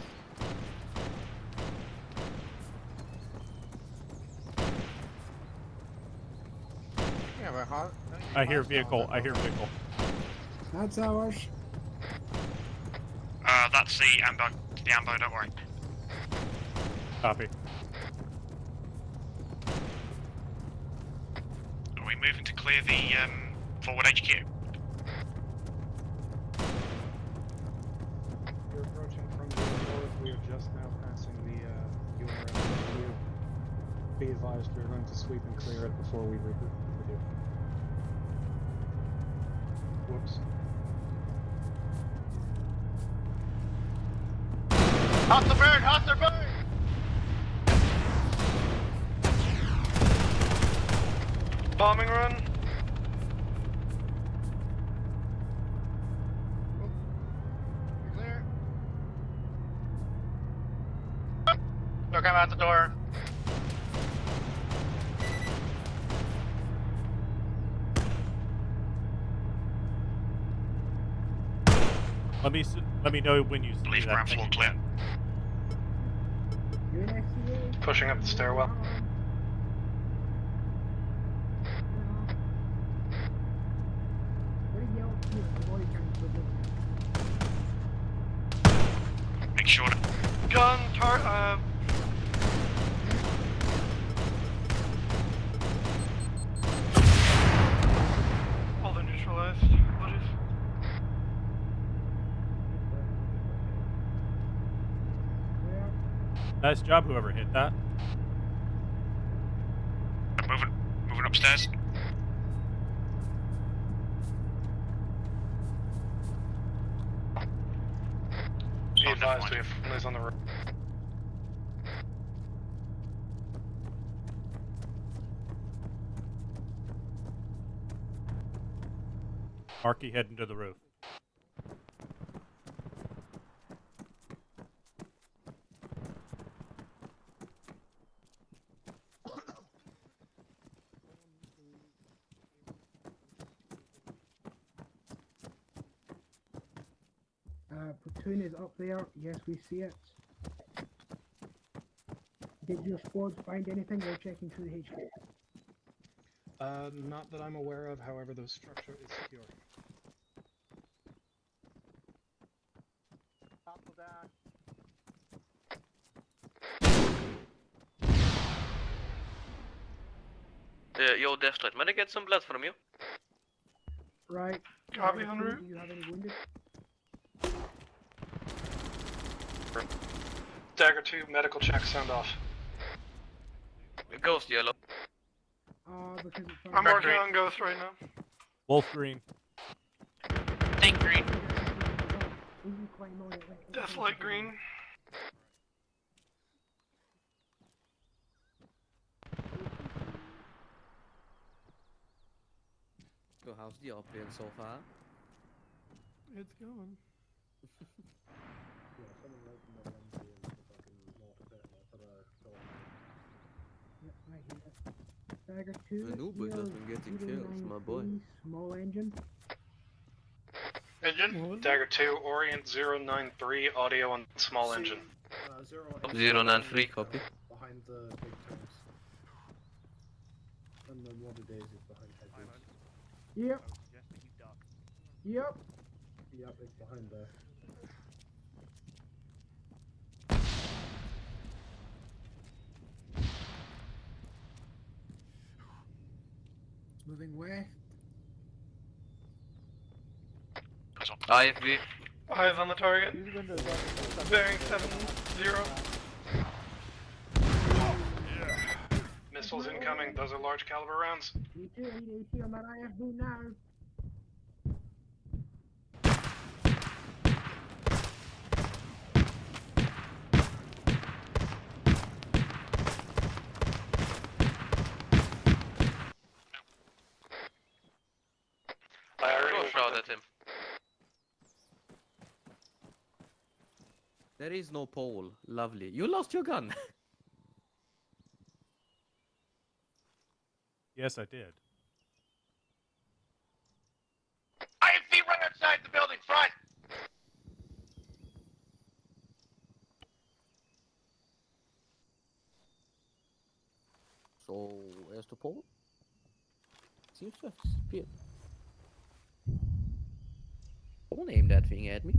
Yeah, but how?
I hear vehicle. I hear vehicle.
That's ours.
That's the ambo. The ambo, don't worry.
Copy.
Are we moving to clear the forward HQ?
You're approaching from the north. We are just now passing the URS. Be advised, we are going to sweep and clear it before we regroup with you. Whoops.
Hot the bird! Hot the bird! Bombing run.
Clear.
They're coming out the door.
Let me know when you see
Believe
that
ground
thing
floor
again.
Pushing up the stairwell.
Make sure to...
Gun, all the neutralized. What is?
Nice job, whoever hit that.
Moving upstairs.
Be advised, we have friendlies on the road.
Marky heading to the roof.
Platoon is up there. Yes, we see it. Did your squad find anything while checking through the HQ?
Not that I'm aware of, however, the structure is secure.
Yo, Deathlight, might I get some blood from you?
Right.
Copy, en route.
Do you have any wounded?
Dagger 2, medical check, sound off.
Ghost yellow.
Because it's
I'm working on Ghost right now.
Wolf green.
Tank green.
Deathlight green.
So how's the op been so far?
It's going.
Yeah, someone opened the lens here with the fucking mortar pit and I put a sword in it.
Yep, right here. Dagger 2.
Anubis has been getting kills, my boy.
Small engine.
Engine? Dagger 2, Orient 093, audio on small engine.
093, copy.
Behind the big tanks. And the water daisies behind hedges.
Yep. Yep.
Yep, it's behind there.
It's moving west.
IFV.
Eyes on the target. Bearing 7-0.
Missiles incoming, those are large caliber rounds.
E2, I need AT on that IFB now.
Go shot at him.
There is no pole. Lovely. You lost your gun.
Yes, I did.
IFV right outside the building front!
So, where's the pole? Seems to have disappeared. Don't aim that thing at me.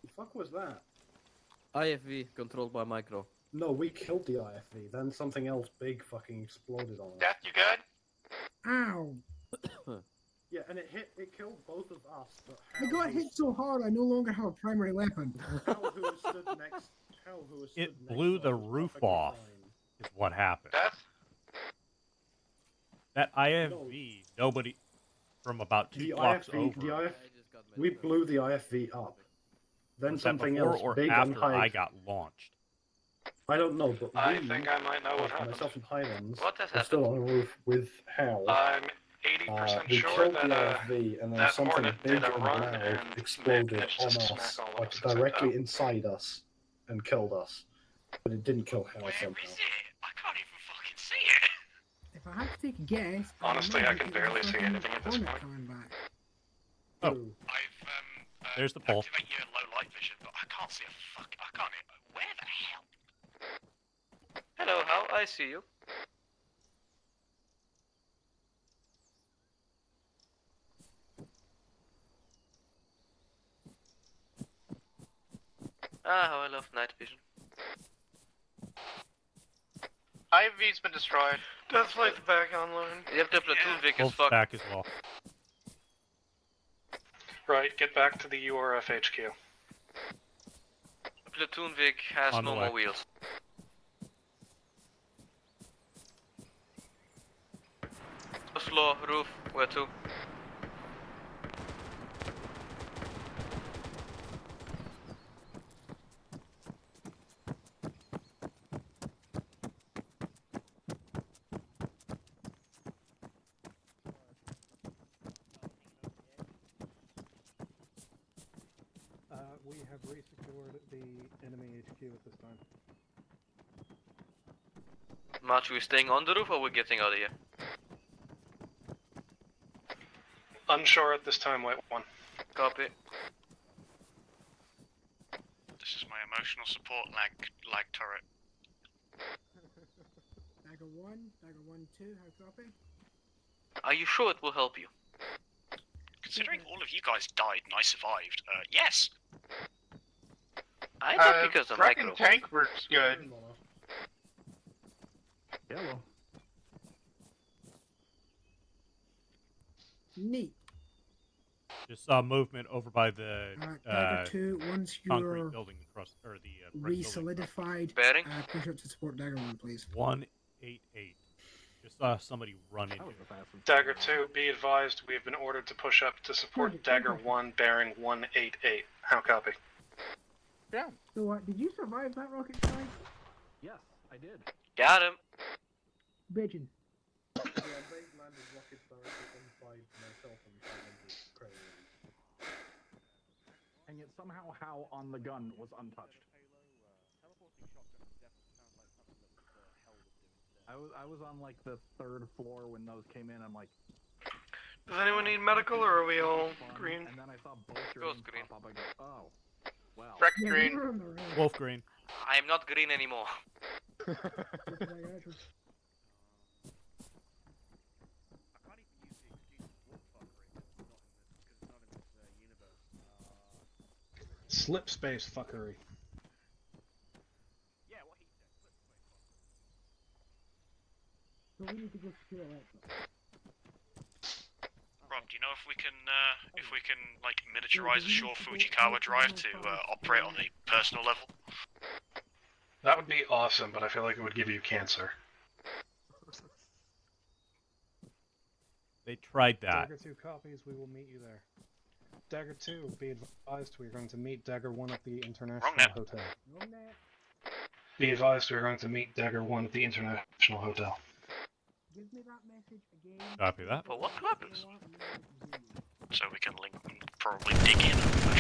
The fuck was that?
IFV controlled by micro.
No, we killed the IFV, then something else big fucking exploded on us.
Death, you good?
Ow!
Yeah, and it killed both of us, but
I got hit so hard I no longer have a primary weapon.
Hal, who was stood next,
It blew the roof off, is what happened. That IFV, nobody from about two blocks over.
We blew the IFV up. Then
Was that
something
before
else
or
big
after
and high.
I got launched?
I don't know, but
I
we,
think I might know what happened.
myself and Highlands,
What has
were still on the roof with Hal.
I'm 80%
We
sure
killed
that,
the IFV, and then
that
something
Hornet
big
did a
and
run
loud
and
exploded
managed to
on
smack
us,
all of
like
us except
directly
Hal.
inside us, and killed us. But it didn't kill Hal somehow.
If I had to take a guess,
Honestly, I can barely see anything at this
Hornet
point.
coming back.
Oh, there's the pole.
Activate your low light vision, but I can't see a fuck. I can't. Where the hell?
Hello, Hal, I see you. Ah, how I love night vision.
IFV's been destroyed.
Deathlight's back online.
Yep, the platoon Vic is
Wolf's
fucked.
back as well.
Right, get back to the URF HQ.
Platoon Vic has
On the
no
way.
more wheels. Floor, roof, where to?
We have resecured the enemy HQ at this time.
March, we staying on the roof or we're getting out of here?
Unsure at this time, White One.
Copy.
This is my emotional support lag turret.
Dagger 1, Dagger 1, 2, how copy?
Are you sure it will help you?
Considering all of you guys died and I survived, yes.
I did because of
Fracking
micro.
tank works good.
Yellow.
Neat.
Just saw movement over by the
Dagger 2, once
concrete
you're
building across, or the brick building.
re-solidified,
Bearing?
push up to support Dagger 1, please.
188. Just saw somebody run into it.
Dagger 2, be advised, we have been ordered to push up to support Dagger 1, bearing 188. How copy?
Yeah.
So, did you survive that rocket strike?
Yes, I did.
Got him.
Bitchin'.
Yeah, they landed rockets directly inside myself and 500 credits.
And yet somehow how on the gun was untouched. I was on like the 3rd floor when those came in. I'm like,
Does anyone need medical, or are we all green?
and then I saw both your
Goes
names
green.
pop up. I go, oh, well.
Freck
Yeah,
green.
you're on the right.
Wolf green.
I'm not green anymore.
Slip space fuckery.
So we need to go secure that.
Rob, do you know if we can like miniaturize a short Fujikawa drive to operate on a personal level?
That would be awesome, but I feel like it would give you cancer.
They tried that.
Dagger 2 copies, we will meet you there. Dagger 2, be advised, we're going to meet Dagger 1 at the International Hotel. Be advised, we're going to meet Dagger 1 at the International Hotel.
Give me that message again.
Copy that.
For what purpose? So we can link, probably dig in.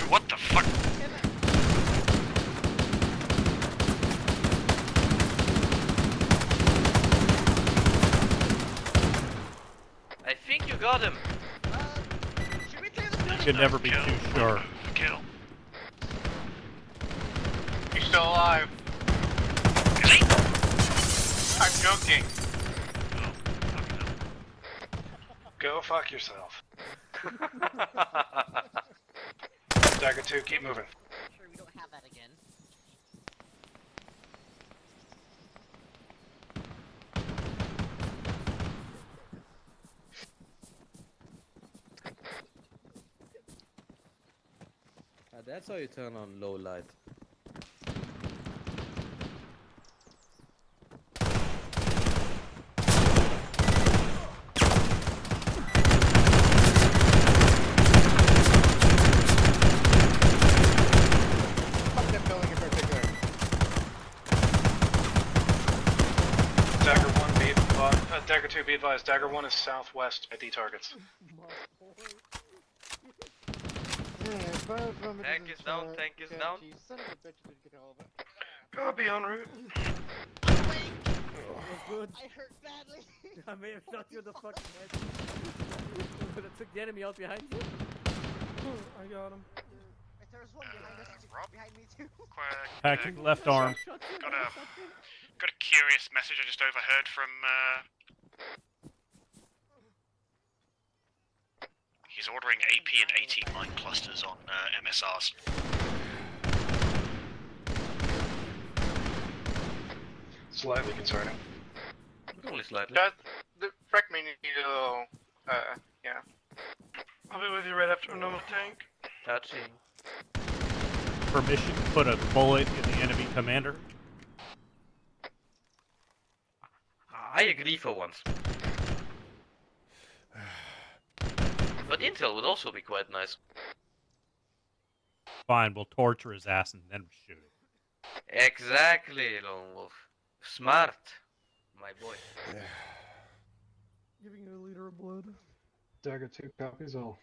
What the fuck?
I think you got him.
Should we clear the building?
You can never be too sure.
Kill.
He's still alive.
Is he?
I'm joking.
Go fuck yourself. Dagger 2, keep moving.
Sure, we don't have that again.
That's how you turn on low light.
Fuck that building in particular.
Dagger 1, be advised, Dagger 2, be advised, Dagger 1 is southwest at the targets.
Tank is down, tank is down.
You son of a bitch, you didn't get all of it.
Copy en route.
Good.
I hurt badly.
I may have shot you in the fucking head. But I took the enemy out behind you.
I got him.
Wait, there was one behind us.
Rob?
Behind me too.
Tactic left arm.
Got a curious message I just overheard from. He's ordering AP and 18 mine clusters on MSRs.
Slightly concerning.
Only slightly.
The Freck may need a little, yeah.
I'll be with you right after another tank.
Touching.
Permission to put a bullet in the enemy commander.
I agree for once. But intel would also be quite nice.
Fine, we'll torture his ass and then shoot him.
Exactly, Lone Wolf. Smart, my boy.
Giving you a liter of blood.
Dagger 2 copies all.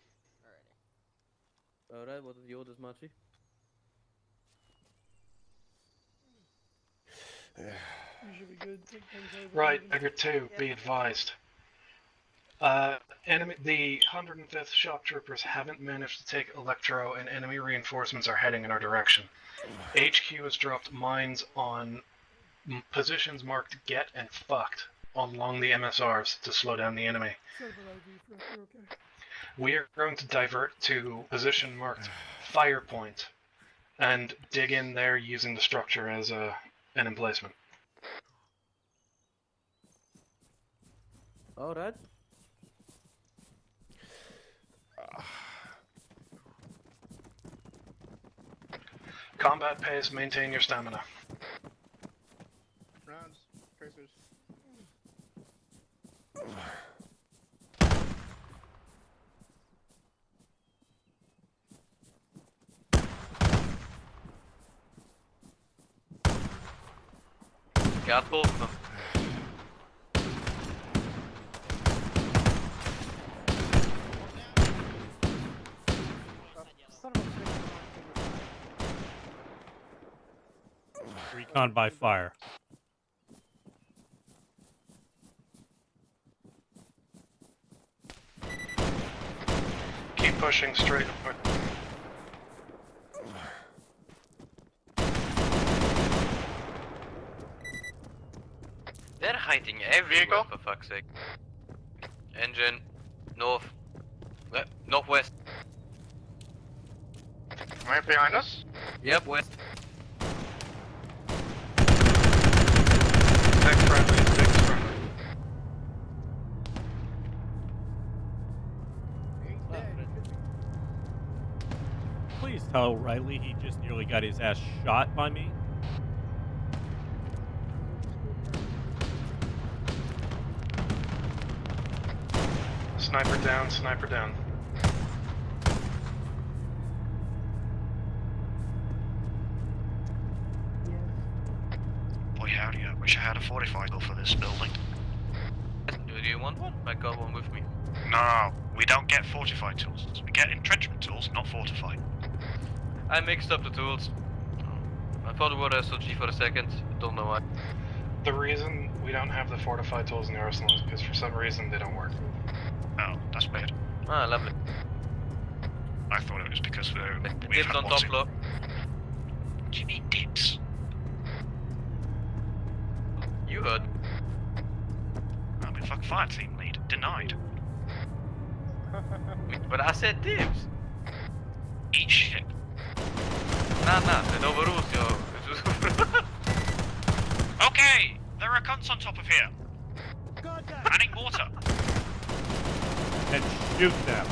Alright, what are the orders, Machi?
You should be
Right, Dagger 2, be advised. The 105th Shock Troopers haven't managed to take Electro, and enemy reinforcements are heading in our direction. HQ has dropped mines on positions marked Get and Fucked along the MSRs to slow down the enemy. We are going to divert to position marked Fire Point and dig in there using the structure as an emplacement.
Alright.
Combat pace, maintain your stamina.
Rounds, tracers.
Got both of them.
Recon by fire.
Keep pushing straight north.
They're hiding everywhere, for fuck's sake. Engine, north, northwest.
Right behind us?
Yep, west.
Tech friendly, Diggs friendly.
Please tell Riley he just nearly got his ass shot by me.
Sniper down, sniper down.
Boy howdy, I wish I had a fortified for this building.
Do you want one? I got one with me.
No, we don't get fortified tools. We get entrenchment tools, not fortified.
I mixed up the tools. I thought it was SOG for a second. Don't know why.
The reason we don't have the fortified tools in the arsenal is because for some reason they don't work.
Oh, that's weird.
Ah, lovely.
I thought it was because we've
Dips
had
on
more
top
to-
floor.
What do you mean dips?
You heard.
I'm a fuck fire team lead. Denied.
But I said dibs.
Eat shit.
Nah, it overrules your...
Okay, there are cunts on top of here. Adding mortar.
And shoot them.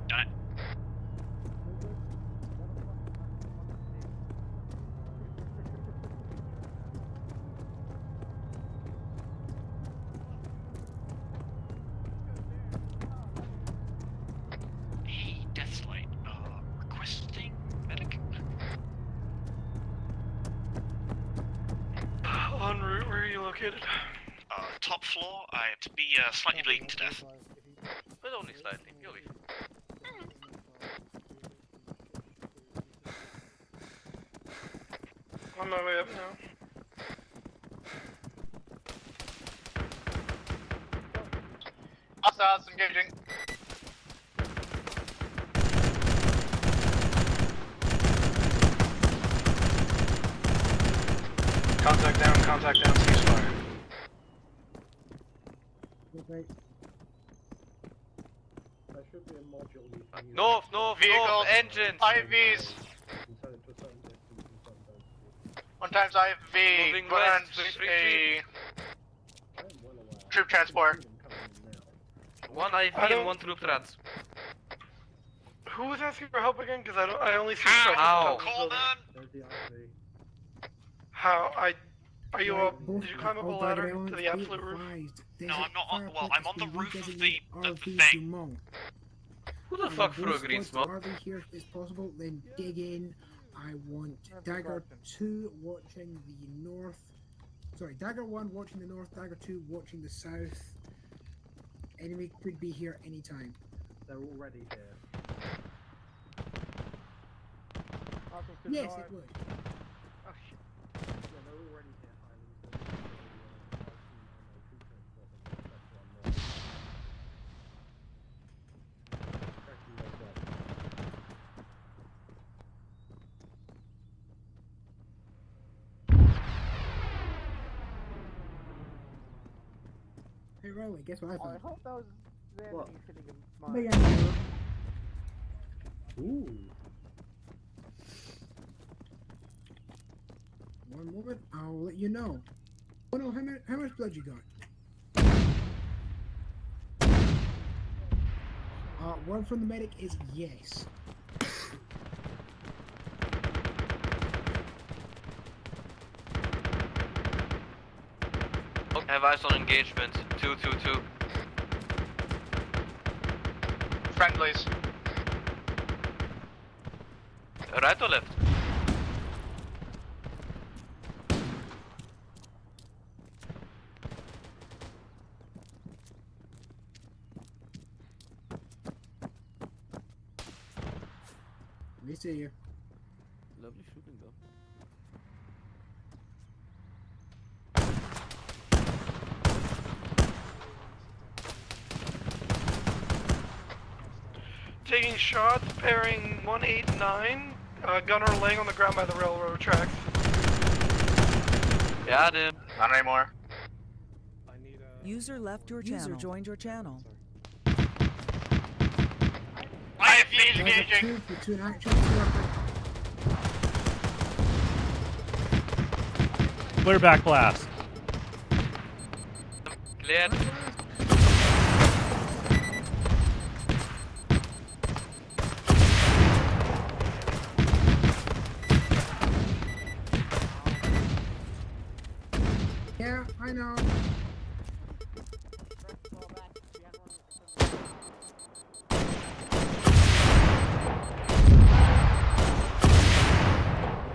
Done it. Hey, Deathlight, requesting medic?
En route, where are you located?
Top floor, I have to be slightly bleeding to death.
But only slightly, you'll be fine.
On my way up now.
Hostiles engaging.
Contact down, ceasefire.
Okay. There should be a module you can use.
North,
Vehicles,
engines!
IVs. One times IV,
Moving
one
west,
times
333.
a troop transport.
One IV and one troop trans.
Who was asking for help again? Because I only see
Ow.
How? Are you up?
Both
Did you climb up a
all
ladder
Dagger
to
elements
the
be
absolute roof?
advised,
No, I'm not on. Well, I'm on the roof of the
RV
thing.
Dumont.
Who the fuck threw a
Those
green
squads
smoke?
RV here if possible, then dig in. I want Dagger 2 watching the north. Sorry, Dagger 1 watching the north, Dagger 2 watching the south. Enemy could be here anytime.
They're already here.
Yes, it would.
Yeah, they're already here.
Hey, Riley, guess what I
Oh, I
found?
hope that was the
What?
enemy hitting him.
Big
Mine.
ass arrow. Ooh. One moment, I'll let you know. Oh no, how much blood you got? Word from the medic is yes.
I have eyes on engagement. 222.
Friendlies.
Right or left?
Let me see you.
Lovely shooting though.
Taking shots, bearing 189. Gunner laying on the ground by the railroad tracks.
Got him.
Not anymore.
User left your channel. User joined your channel.
IFV is engaging.
Platoon action, 2 up.
Clear back blast.
Cleared.
Yeah, I know.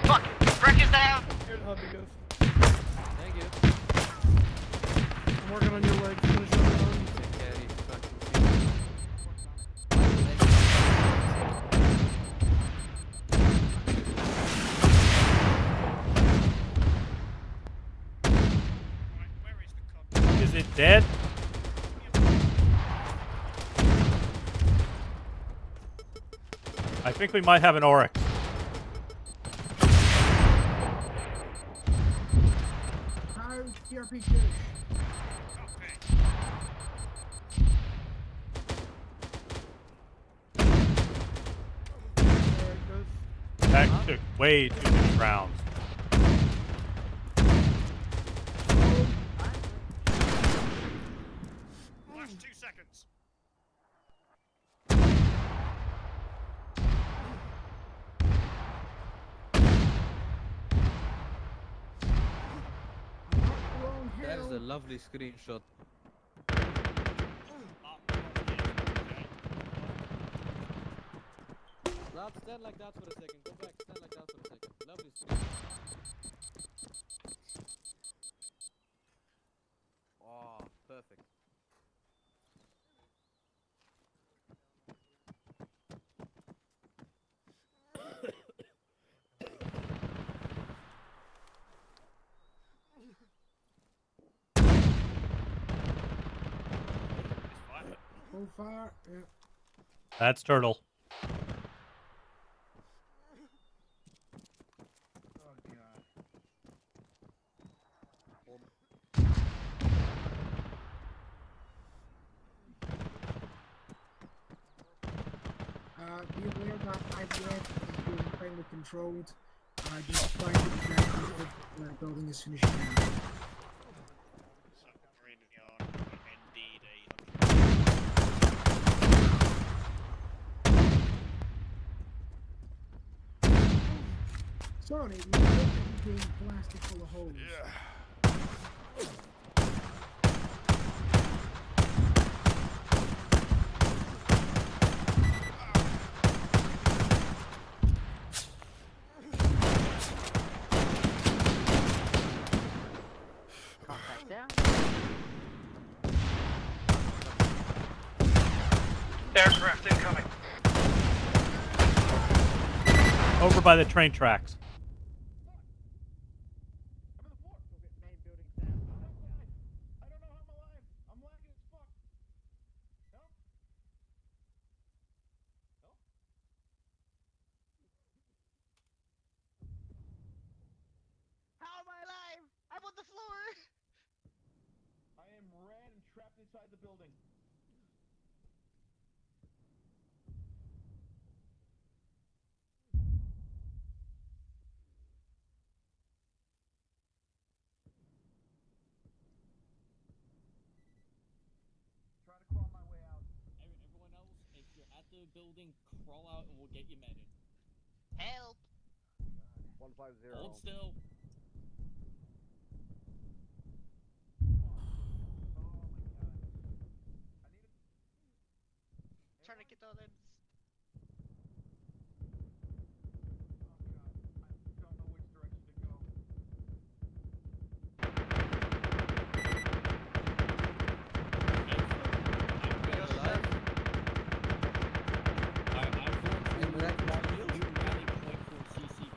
Fuck! Brick is down!
Here, hubby goes.
Thank you.
I'm working on your leg. Finish your arm.
Carry
Is it dead? I think we might have an Oryx.
How TRP good?
That took way too many rounds.
Last 2 seconds.
That is a lovely screenshot. Rob, stand like that for a second. Go back, stand like that for a second. Lovely screenshot. Oh, perfect.
So far, yeah.
That's Turtle.
Be aware that IPS is being finally controlled. Just try to exactly where the building is finishing now. Sorry, we're being blasted full of holes.
Contact down.
Aircraft incoming.
Over by the train tracks.
How am I alive? I'm on the floor.
I am ran and trapped inside the building. Trying to crawl my way out.
Everyone else, if you're at the building, crawl out and we'll get you meted.
Help!
150.
Hold still.
Trying to get all them.
Don't know which direction to go.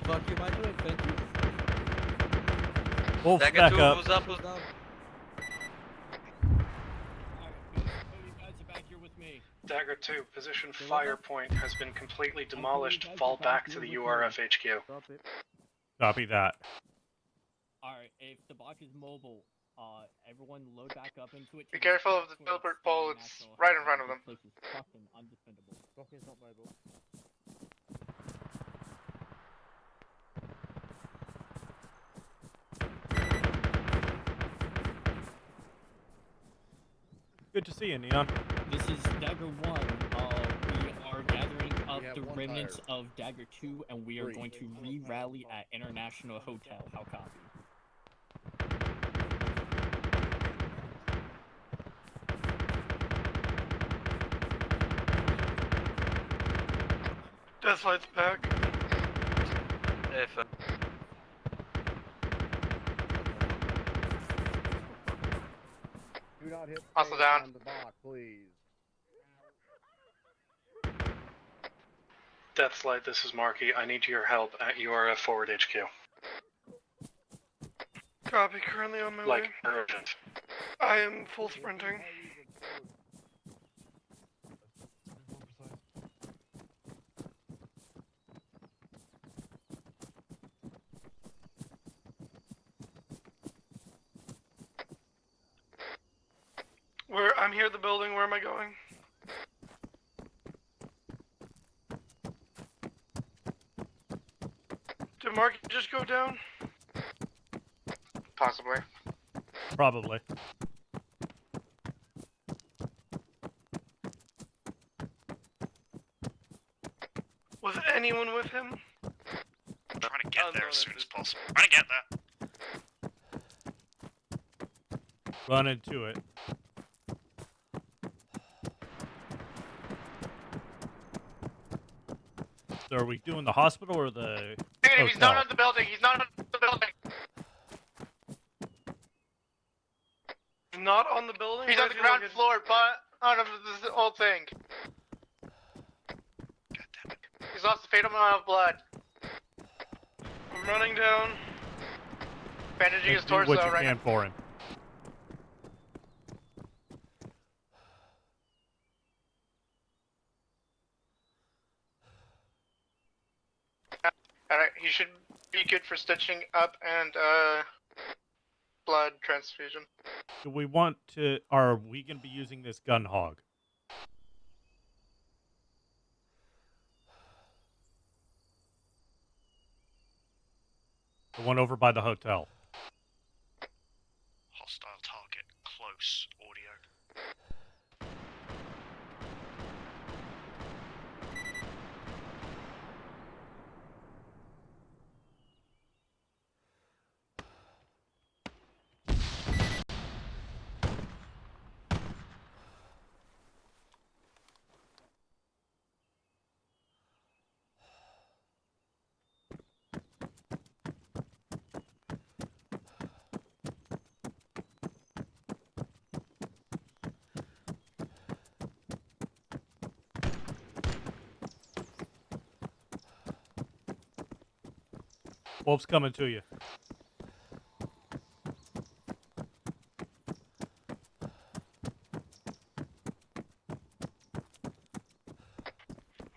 Fuck you, my doing? Thank you.
Wolf,
Dagger
back
2,
up.
who's up, who's down?
Dagger 2, position fire point has been completely demolished. Fall back to the URF HQ.
Copy that.
Alright, if the bot is mobile, everyone load back up into it.
Be careful of the Dilbert pole, it's right in front of them.
This place is fucking undefendable.
Rocket's not mobile.
Good to see you, Neon.
This is Dagger 1. We are gathering up the remnants of Dagger 2, and we are going to re-rally at International Hotel. How copy?
Deathlight's back.
If,
Do not hit
Hustle
space
down.
on the block, please.
Deathlight, this is Marky. I need your help at URF Forward HQ.
Copy, currently on my way.
Like, urgent.
I am full sprinting. I'm here at the building, where am I going? Did Mark just go down?
Possibly.
Probably.
Was anyone with him?
I'm trying to get there as soon as possible. Trying to get there.
Run into it. So are we doing the hospital or the
Negative, he's not
hotel?
on the building, he's not on the building.
He's not on the building?
He's on the ground floor, but out of this whole thing. He's lost a fatal amount of blood.
I'm running down.
Bandaging his
Do
torso
what you
right
can
now.
for him.
Alright, he should be good for stitching up and blood transfusion.
Do we want to? Are we going to be using this gun hog? The one over by the hotel.
Hostile target, close, audio.
Wolf's coming to you.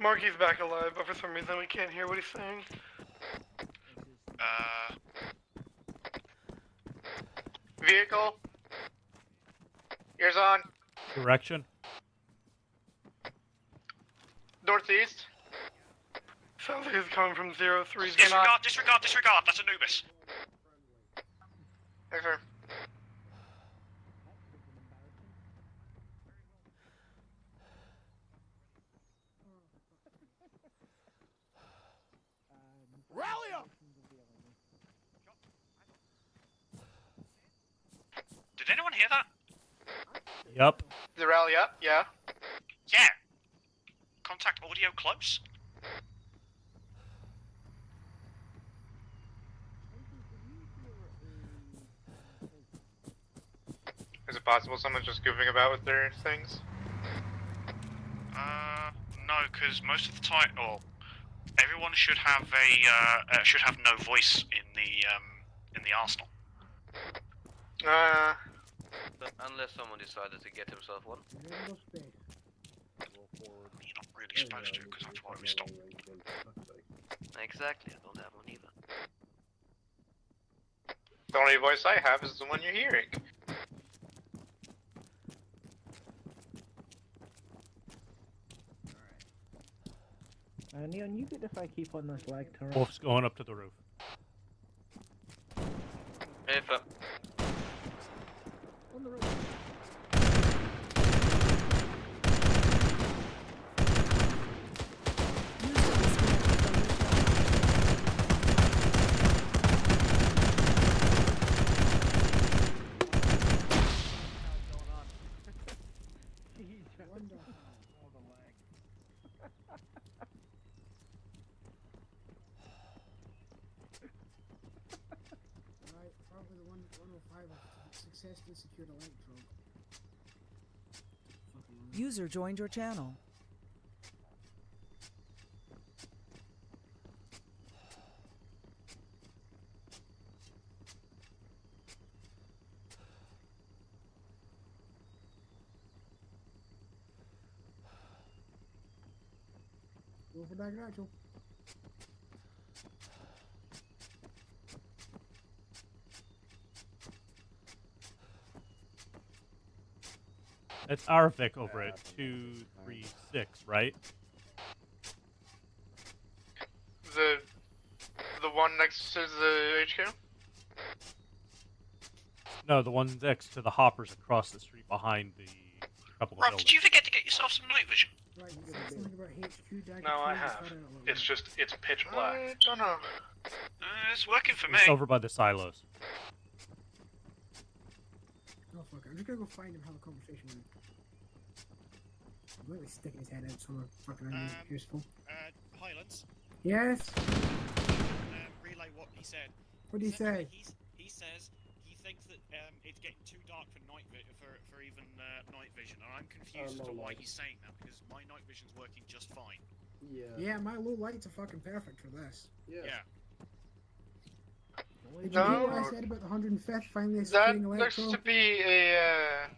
Marky's back alive, but for some reason we can't hear what he's saying.
Vehicle. Ears on.
Direction?
Northeast.
Sounds like it's coming from 030.
Disregard. That's Anubis.
Over.
Rally up! Did anyone hear that?
Yup.
The rally up, yeah.
Yeah. Contact audio close.
Is it possible someone's just goofing about with their things?
No, because most of the time, everyone should have no voice in the arsenal.
But unless someone decided to get himself one.
You're not really supposed to, because that's why we stopped.
Exactly, I don't have one either.
The only voice I have is the one you're hearing.
Neon, you good if I keep on this lag turret?
Wolf's going up to the roof.
If
On the roof.
Right, probably the 105 successfully secured electrode.
User joined your channel.
Go for dagger actual.
That's Arvik over at 236, right?
The one next to the HQ?
No, the one next to the hoppers across the street behind the couple of
Rob,
buildings.
did you forget to get yourself some night vision?
Right, you said something about HQ dagger.
No, I
2,
have.
just had it a little
It's
bit.
just, it's pitch black.
I don't know.
It's working for me.
It's over by the silos.
Oh fuck, I'm just gonna go find him and have a conversation with him. I'm literally sticking his head out somewhere fucking useful.
Highlands,
Yes?
relay what he said.
What did he say?
He says he thinks that it's getting too dark for for even night vision, and I'm confused as to why he's saying that, because my night vision's working just fine.
Yeah, my low lights are fucking perfect for this.
Yeah.
Did you hear what I said about the 105th finally
That
securing
looks
electro?
to be a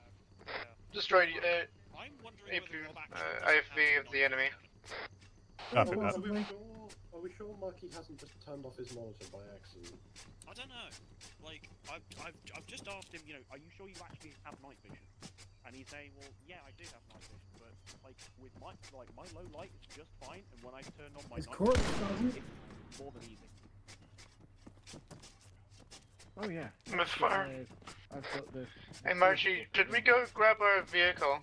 destroyed IFV of the enemy.
Copy that.
Are we sure Marky hasn't just turned off his monitor by accident?
I don't know. Like, I've just asked him, you know, are you sure you actually have night vision? And he's saying, well, yeah, I do have night vision, but like with my low light, it's just fine, and when I turn on my
His
night
corpse
vision,
doesn't.
it's more than easy.
Oh yeah.
Misfire.
I've got this.
Hey Margie, should we go grab our vehicle?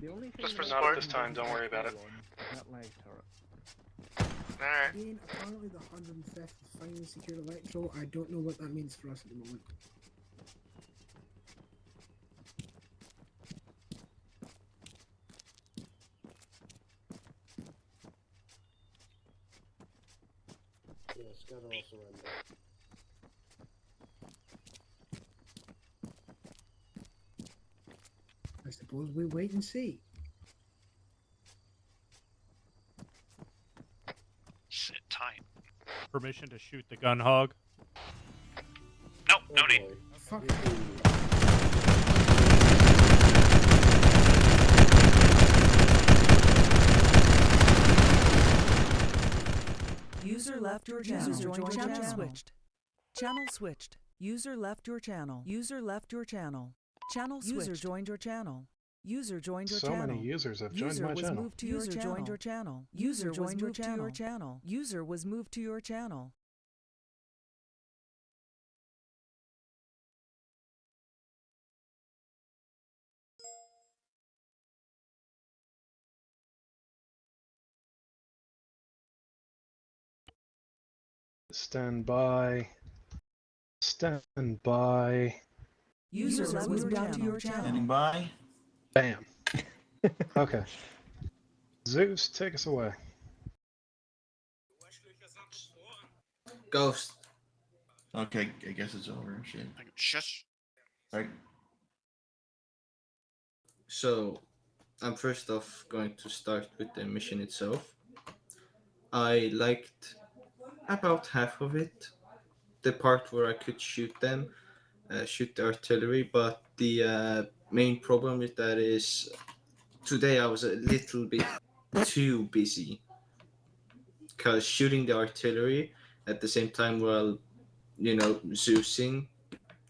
The only thing
Just for
that
support?
Not at this time, don't worry about it.
is that lag turret.
Alright.
Again, apparently the 105th has finally secured electro. I don't know what that means for us at the moment.
Yeah, scatter or surrender.
I suppose we wait and see.
Sit tight.
Permission to shoot the gun hog?
Nope, no need.
Fuck.
User left your channel. User joined your channel. Switched. Channel switched. User left your channel. User left your channel. Channel switched. User joined your channel. User joined your
So
channel.
many users have joined
User
my
was
channel.
moved to your channel. Joined your channel. User was moved to your channel. User was moved to your channel.
Stand by. Stand by.
User was moved to your channel.
Standing by.
Bam. Okay. Zeus, take us away.
Ghost. Okay, I guess it's over. Shit.
Shush.
Right.
So, I'm first off going to start with the mission itself. I liked about half of it. The part where I could shoot them, shoot the artillery, but the main problem with that is today I was a little bit too busy. Because shooting the artillery at the same time while, Zeusing,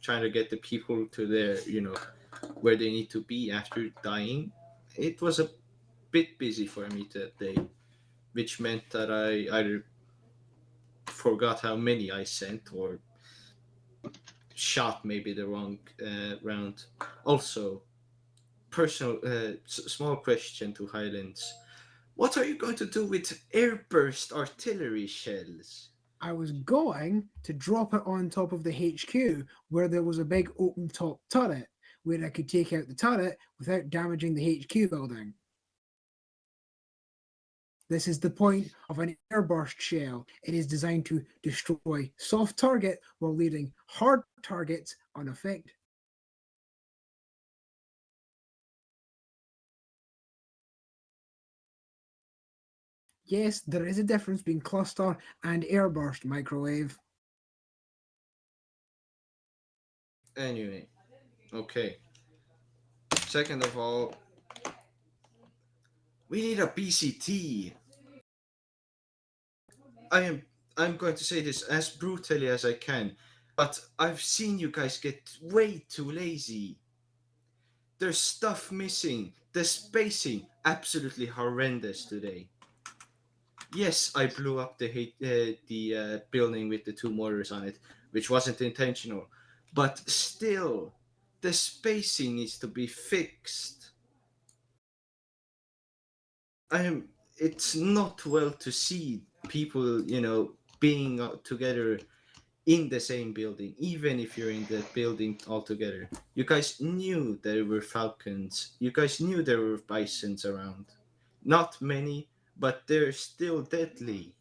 trying to get the people to their, where they need to be after dying, it was a bit busy for me that day, which meant that I either forgot how many I sent or shot maybe the wrong round. Also, personal, small question to Highlands. What are you going to do with airburst artillery shells?
I was going to drop it on top of the HQ where there was a big open top turret where I could take out the turret without damaging the HQ building. This is the point of an airburst shell. It is designed to destroy soft target while leaving hard targets unaffected. Yes, there is a difference between cluster and airburst microwave.
Anyway, okay. Second of all, we need a BCT. I'm going to say this as brutally as I can, but I've seen you guys get way too lazy. There's stuff missing. The spacing absolutely horrendous today. Yes, I blew up the building with the 2 mortars on it, which wasn't intentional, but still, the spacing needs to be fixed. It's not well to see people, being together in the same building, even if you're in the building all together. You guys knew there were falcons. You guys knew there were bisons around. Not many, but they're still deadly.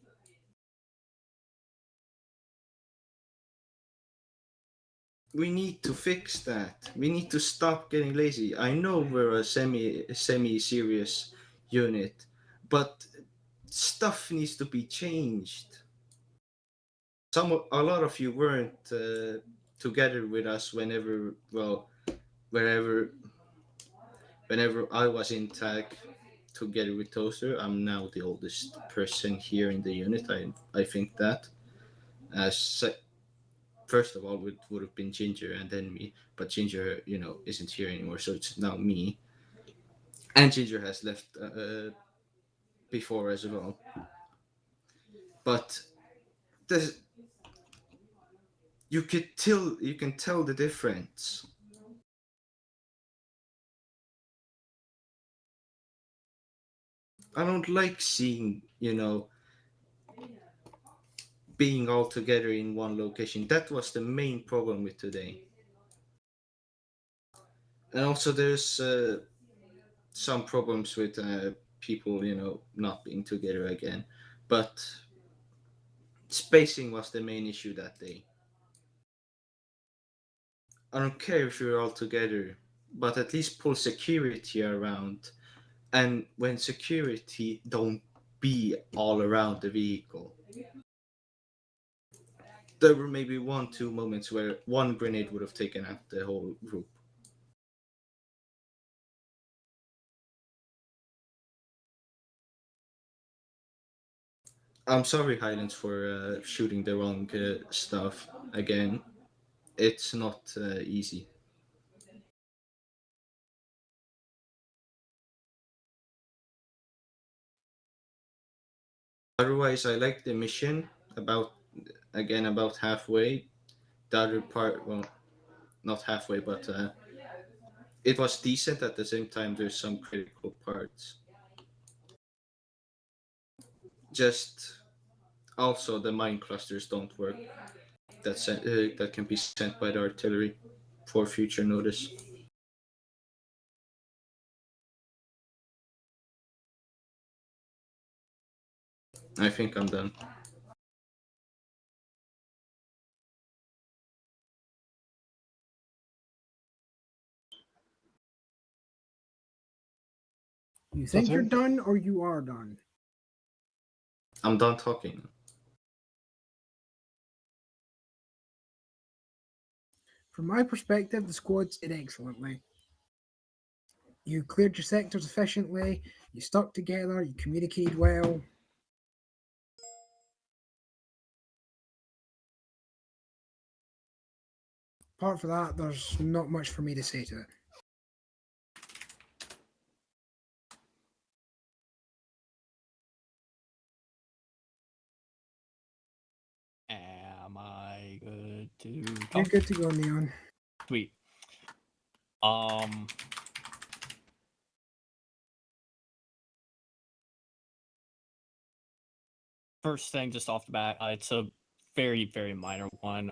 We need to fix that. We need to stop getting lazy. I know we're a semi serious unit, but stuff needs to be changed. A lot of you weren't together with us whenever I was in tag together with Toaster. I'm now the oldest person here in the unit. I think that first of all would have been Ginger and then me, but Ginger isn't here anymore, so it's now me. And Ginger has left before as well. But this, you can tell the difference. I don't like seeing, being all together in one location. That was the main problem with today. And also there's some problems with people, not being together again. But spacing was the main issue that day. I don't care if you're all together, but at least pull security around. And when security, don't be all around the vehicle. There were maybe 1-2 moments where one grenade would have taken out the whole group. I'm sorry, Highlands, for shooting the wrong stuff again. It's not easy. Otherwise, I like the mission about halfway. The other part, well, not halfway, but it was decent. At the same time, there's some critical parts. Just also the mine clusters don't work. That can be sent by the artillery for future notice. I think I'm done.
You
That's
think you're
him?
done or you are done?
I'm done talking.
From my perspective, the squads did excellently. You cleared your sectors efficiently, you stuck together, you communicated well. Apart from that, there's not much for me to say to it.
Am I good to go?
You're good to go, Neon.
Sweet. First thing, just off the bat, it's a very, very minor one.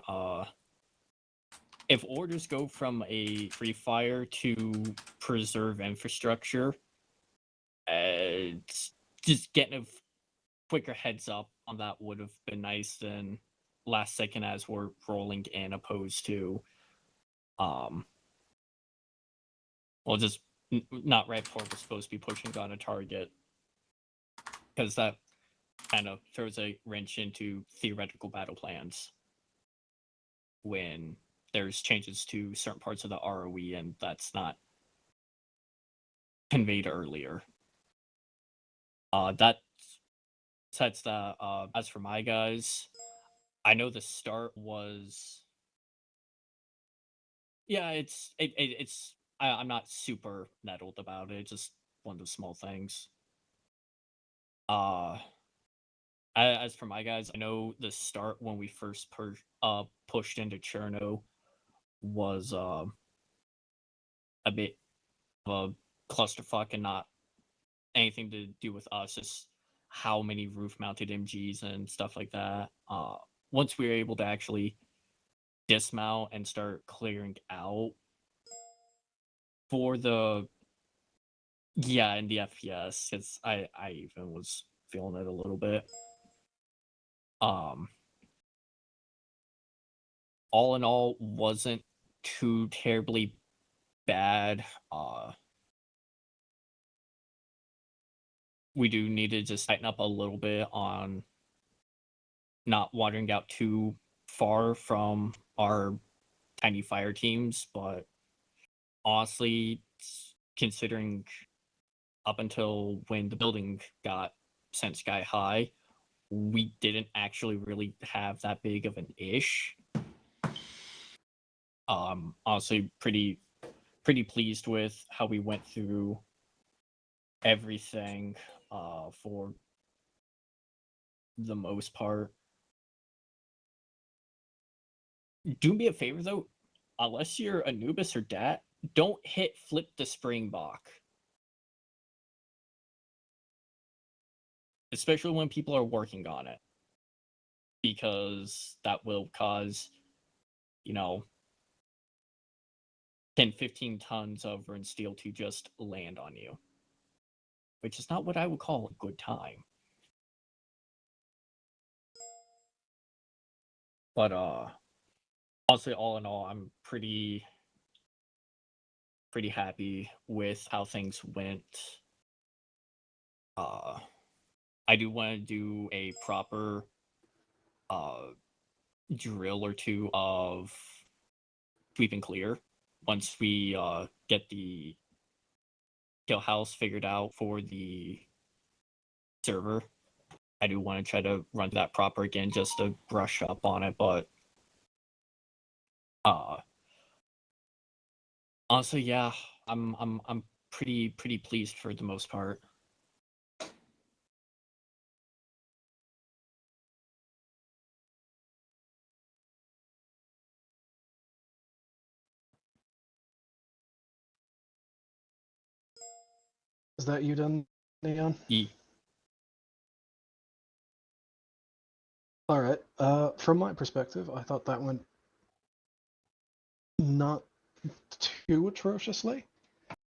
If orders go from a free fire to preserve infrastructure, just getting a quicker heads up on that would have been nice than last second as we're rolling in, opposed to, well, just not right before we're supposed to be pushing on a target, because that kind of throws a wrench into theoretical battle plans when there's changes to certain parts of the ROE and that's not conveyed earlier. That sets the as for my guys, I know the start was, yeah, it's I'm not super nettled about it. It's just one of the small things. As for my guys, I know the start when we first pushed into Cherno was a bit of a clusterfuck and not anything to do with us. Just how many roof-mounted MGs and stuff like that. Once we were able to actually dismount and start clearing out for the and the FPS, because I even was feeling it a little bit. All in all, wasn't too terribly bad. We do need to just tighten up a little bit on not wandering out too far from our tiny fire teams, but honestly, considering up until when the building got sent sky high, we didn't actually really have that big of an ish. Honestly, pretty pleased with how we went through everything for the most part. Do me a favor though, unless you're Anubis or Dat, don't hit flip the Springbok. Especially when people are working on it. Because that will cause, 10, 15 tons of Rune Steel to just land on you. Which is not what I would call a good time. But, honestly, all in all, I'm pretty happy with how things went. I do want to do a proper drill or two of sweep and clear once we get the kill house figured out for the server. I do want to try to run that proper again just to brush up on it, but honestly, yeah, I'm pretty pleased for the most part.
Is that you done, Neon?
E.
Alright, from my perspective, I thought that went not too atrociously.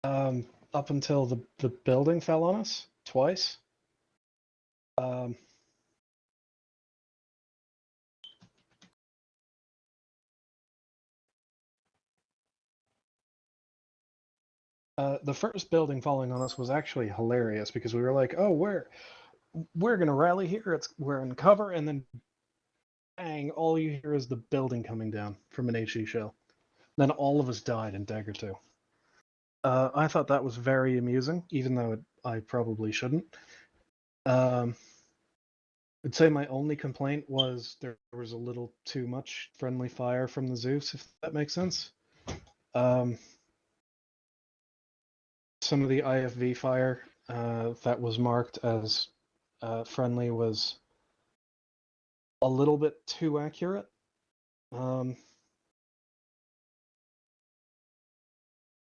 Up until the building fell on us twice. The first building falling on us was actually hilarious because we were like, "Oh, we're gonna rally here. We're in cover," and then bang! All you hear is the building coming down from an HE shell. Then all of us died in Dagger 2. I thought that was very amusing, even though I probably shouldn't. I'd say my only complaint was there was a little too much friendly fire from the Zeus, if that makes sense. Some of the IFV fire that was marked as friendly was a little bit too accurate.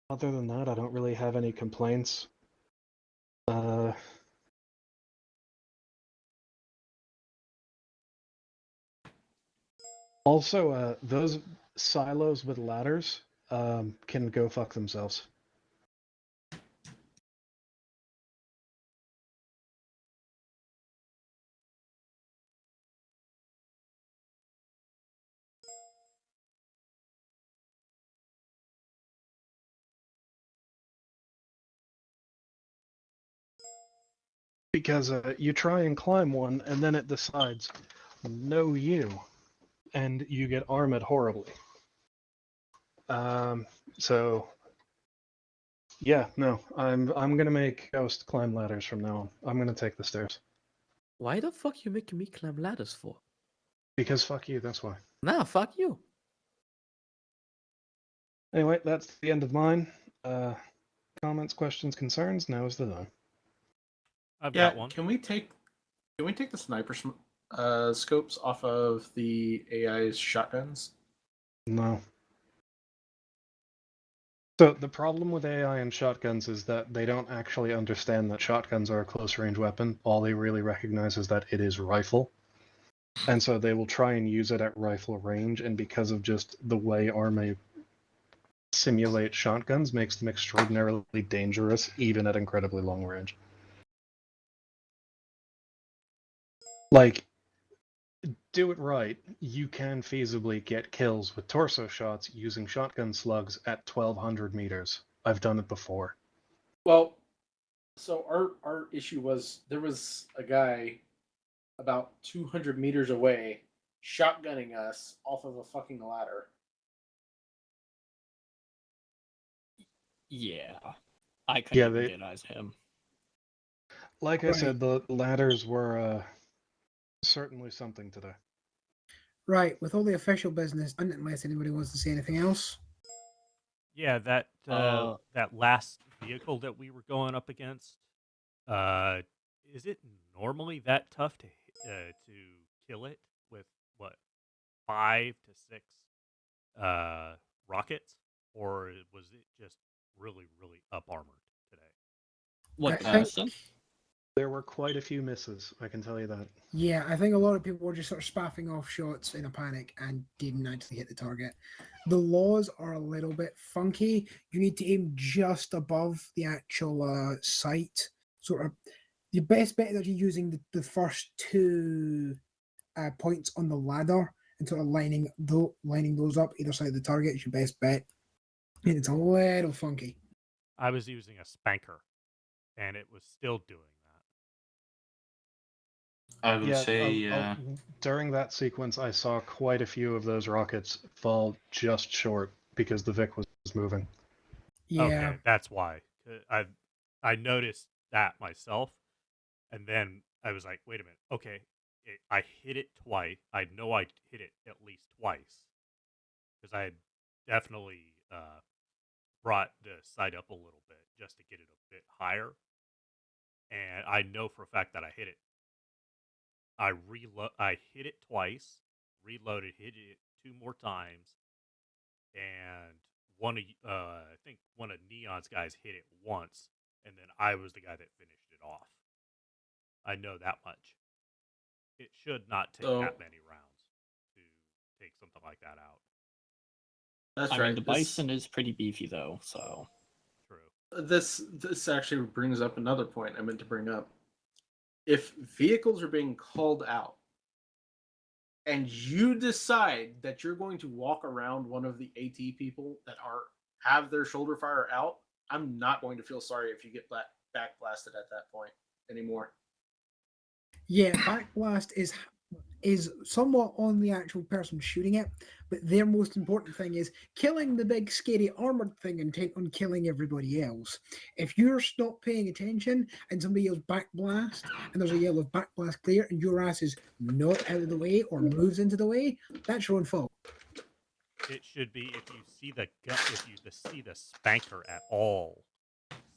Other than that, I don't really have any complaints. Also, those silos with ladders can go fuck themselves. Because you try and climb one, and then it decides, no you, and you get armored horribly. So yeah, no, I'm gonna make Ghost climb ladders from now on. I'm gonna take the stairs.
Why the fuck you making me climb ladders for?
Because fuck you, that's why.
Nah, fuck you.
Anyway, that's the end of mine. Comments, questions, concerns. Now is the time.
I've
Yeah,
got one.
can we take the sniper scopes off of the AI's shotguns?
No. So the problem with AI and shotguns is that they don't actually understand that shotguns are a close-range weapon. All they really recognize is that it is rifle. And so they will try and use it at rifle range, and because of just the way Army simulate shotguns makes them extraordinarily dangerous, even at incredibly long range. Like, do it right, you can feasibly get kills with torso shots using shotgun slugs at 1200 meters. I've done it before.
Well, so our issue was there was a guy about 200 meters away shotgunning us off of a fucking ladder.
Yeah. I couldn't
Yeah,
even get eyes him.
like I
Right.
said, the ladders were certainly something today.
Right, with all the official business, unless anybody wants to say anything else.
Yeah, that that last vehicle that we were going up against. Is it normally that tough to kill it with what 5 to 6 rockets, or was it just really up armored today?
What
I think,
person?
There were quite a few misses, I can tell you that.
yeah, I think a lot of people were just sort of spaffing off shots in a panic and didn't actually hit the target. The laws are a little bit funky. You need to aim just above the actual sight. Sort of, the best bet is actually using the first two points on the ladder and sort of lining those up either side of the target is your best bet. And it's a little funky.
I was using a spanker, and it was still doing that.
I would say
during that sequence, I saw quite a few of those rockets fall just short because the Vic was moving.
Yeah.
Okay, that's why. I noticed that myself, and then I was like, wait a minute. Okay, I hit it twice. I know I hit it at least twice because I had definitely brought the sight up a little bit just to get it a bit higher, and I know for a fact that I hit it. I hit it twice, reloaded, hit it 2 more times, and I think one of Neon's guys hit it once, and then I was the guy that finished it off. I know that much. It should not take
So-
that many rounds to take something like that out.
That's
I
right.
mean, the bison is pretty beefy though, so.
True.
This actually brings up another point I meant to bring up. If vehicles are being called out, and you decide that you're going to walk around one of the AT people that have their shoulder fire out, I'm not going to feel sorry if you get back blasted at that point anymore.
Yeah, backblast is somewhat on the actual person shooting it, but their most important thing is killing the big scary armored thing and take on killing everybody else. If you're not paying attention and somebody yells backblast and there's a yell of backblast clear and your ass is not out of the way or moves into the way, that's your own fault.
It should be if you see the see the spanker at all,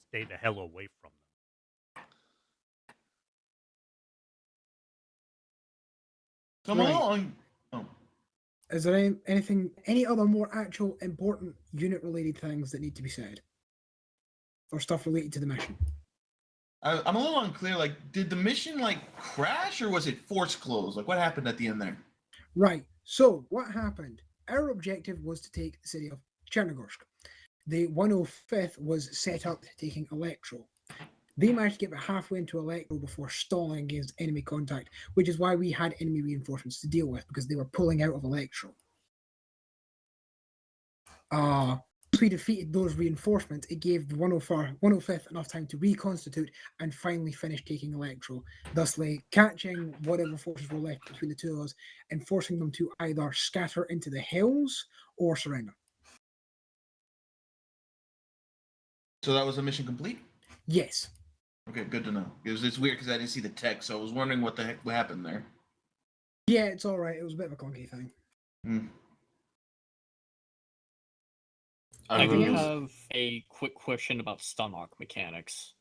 stay the hell away from them.
Come
Right.
along. Oh.
Is there any other more actual important unit related things that need to be said? Or stuff related to the mission?
I'm a little unclear. Like, did the mission crash or was it force closed? Like, what happened at the end there?
Right. So what happened? Our objective was to take the city of Chernogorsk. The 105th was set up taking Electro. They managed to get about halfway into Electro before stalling against enemy contact, which is why we had enemy reinforcements to deal with, because they were pulling out of Electro. Once we defeated those reinforcements, it gave the 105th enough time to reconstitute and finally finish taking Electro, thusly catching whatever forces were left between the two of us and forcing them to either scatter into the hills or surrender.
So that was a mission complete?
Yes.
Okay, good to know. It's weird because I didn't see the text, so I was wondering what the heck happened there.
Yeah, it's all right. It was a bit of a clunky thing.
I do have a quick question about stun lock mechanics.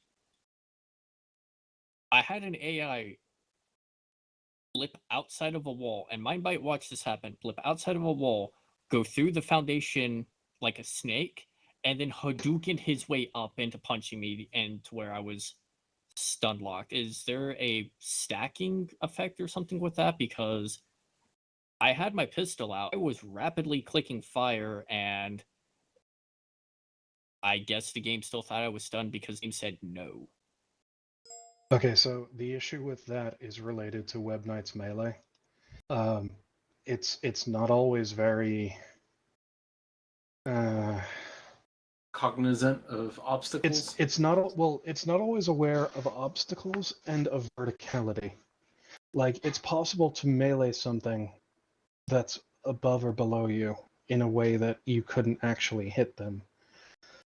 I had an AI blip outside of a wall, and Mind Bite watched this happen. Blip outside of a wall, go through the foundation like a snake, and then Hadouken his way up into punching me and to where I was stun locked. Is there a stacking effect or something with that? Because I had my pistol out, I was rapidly clicking fire, and I guess the game still thought I was stunned because the game said no.
Okay, so the issue with that is related to Web Knight's melee. It's not always very
cognizant of obstacles.
It's not always aware of obstacles and of verticality. Like, it's possible to melee something that's above or below you in a way that you couldn't actually hit them.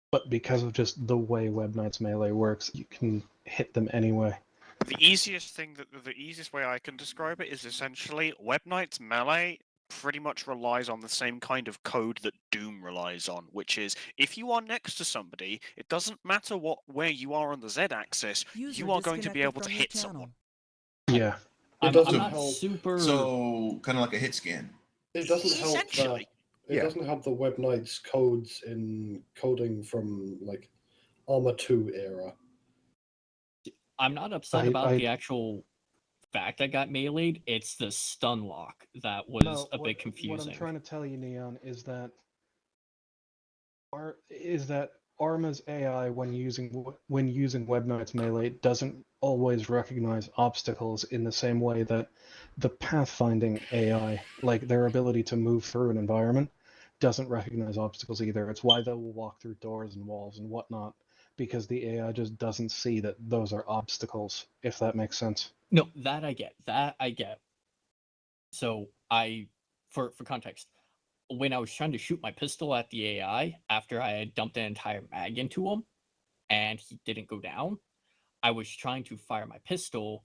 But because of just the way Web Knight's melee works, you can hit them anyway.
The easiest way I can describe it is essentially Web Knight's melee pretty much relies on the same kind of code that Doom relies on, which is if you are next to somebody, it doesn't matter where you are on the Z-axis, you are going to be able to hit someone.
Yeah.
It doesn't help.
So, kind of like a hit scan.
It doesn't help that.
Essentially.
It doesn't have the Web Knights codes in coding from like Arma 2 era.
I'm not upset about the actual fact I got meleeed. It's the stun lock that was a bit confusing.
What I'm trying to tell you, Neon, is that Arma's AI, when using Web Knight's melee, doesn't always recognize obstacles in the same way that the pathfinding AI, like their ability to move through an environment, doesn't recognize obstacles either. It's why they will walk through doors and walls and whatnot, because the AI just doesn't see that those are obstacles, if that makes sense.
No, that I get. So for context, when I was trying to shoot my pistol at the AI after I had dumped an entire mag into him and he didn't go down, I was trying to fire my pistol,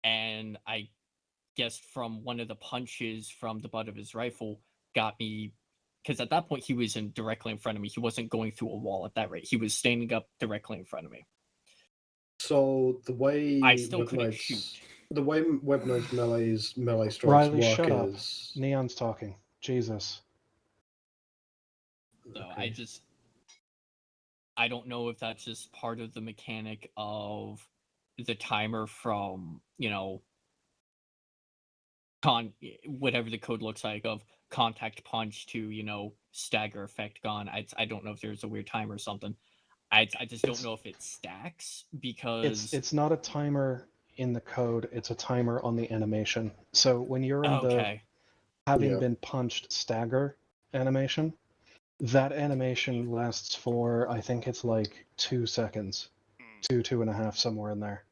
and I guess from one of the punches from the butt of his rifle got me, because at that point he was directly in front of me. He wasn't going through a wall at that rate. He was standing up directly in front of me.
So the way
I still couldn't shoot.
The way Web Knight's melee strikes
Riley,
work
shut up.
is
Neon's talking. Jesus.
So
Okay.
I don't know if that's just part of the mechanic of the timer from, you know, whatever the code looks like of contact punch to, you know, stagger effect gone. I don't know if there's a weird timer or something. I just don't know if it stacks because
It's not a timer in the code, it's a timer on the animation. So when you're in the
okay.
having been punched stagger animation, that animation lasts for, I think it's like 2 seconds. 2.5, somewhere in there.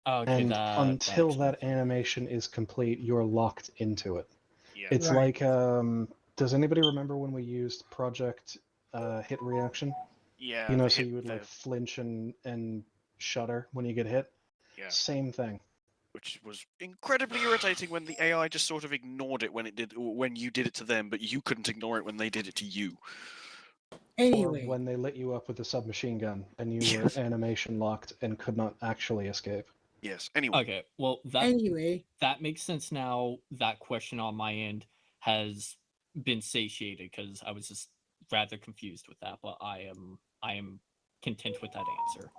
Okay,
And
that
until
makes
that animation is complete, you're locked into it.
Yeah.
It's
Right.
like, does anybody remember when we used Project Hit Reaction?
Yeah.
You know,
the
so
hit-
you would like
the-
flinch and shudder when you get hit?
Yeah.
Same thing.
Which was incredibly irritating when the AI just sort of ignored it when you did it to them, but you couldn't ignore it when they did it to you.
Anyway.
Or when they lit you up with a submachine gun and you were animation locked and could not actually escape.
Yes. Anyway.
Okay, well that makes sense now. That question on my end has been satiated because I was just rather confused with that, but I am content with that answer.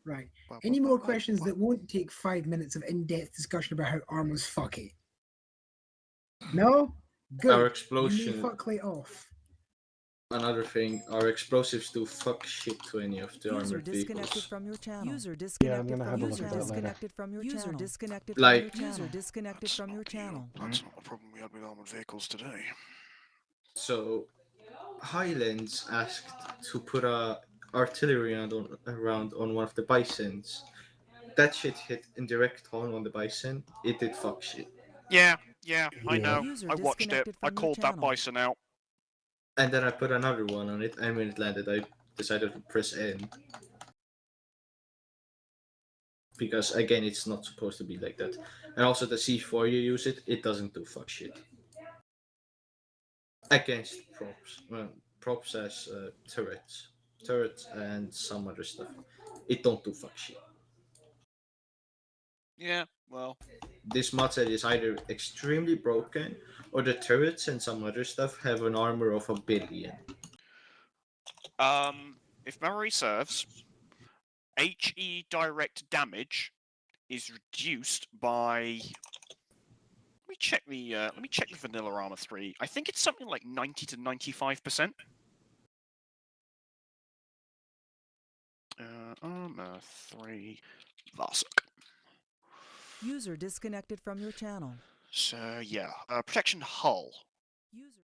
Right. Any more questions that won't take 5 minutes of in-depth discussion about how armors fuck it? No? Good.
Our
You
explosion.
may fuck Clay off.
Another thing, our explosives do fuck shit to any of the
User
armored
disconnected
vehicles.
from your channel. User
Yeah, I'm
disconnected
gonna
from
have a
your
look at
channel.
that later.
Disconnected from your
User
channel.
disconnected
Like-
from your channel. User disconnected from your channel.
That's not a problem we had with armored vehicles today.
So, Highlands asked to put a artillery round on one of the bisons. That shit hit in direct on the bison. It did fuck shit.
Yeah, I
Yeah.
know.
User
I watched it.
disconnected
I
from your
called that
channel.
bison out.
And then I put another one on it, and when it landed, I decided to press N. Because again, it's not supposed to be like that. And also the C4 you use it doesn't do fuck shit. Against props. Well, props as turrets and some other stuff. It don't do fuck shit.
Yeah, well.
This mod set is either extremely broken, or the turrets and some other stuff have an armor of 1 billion.
If memory serves, HE direct damage is reduced by. Let me check the vanilla armor 3. I think it's something like 90 to 95%. Armor 3 Varsak.
User disconnected from your channel.
So yeah, protection hull.
User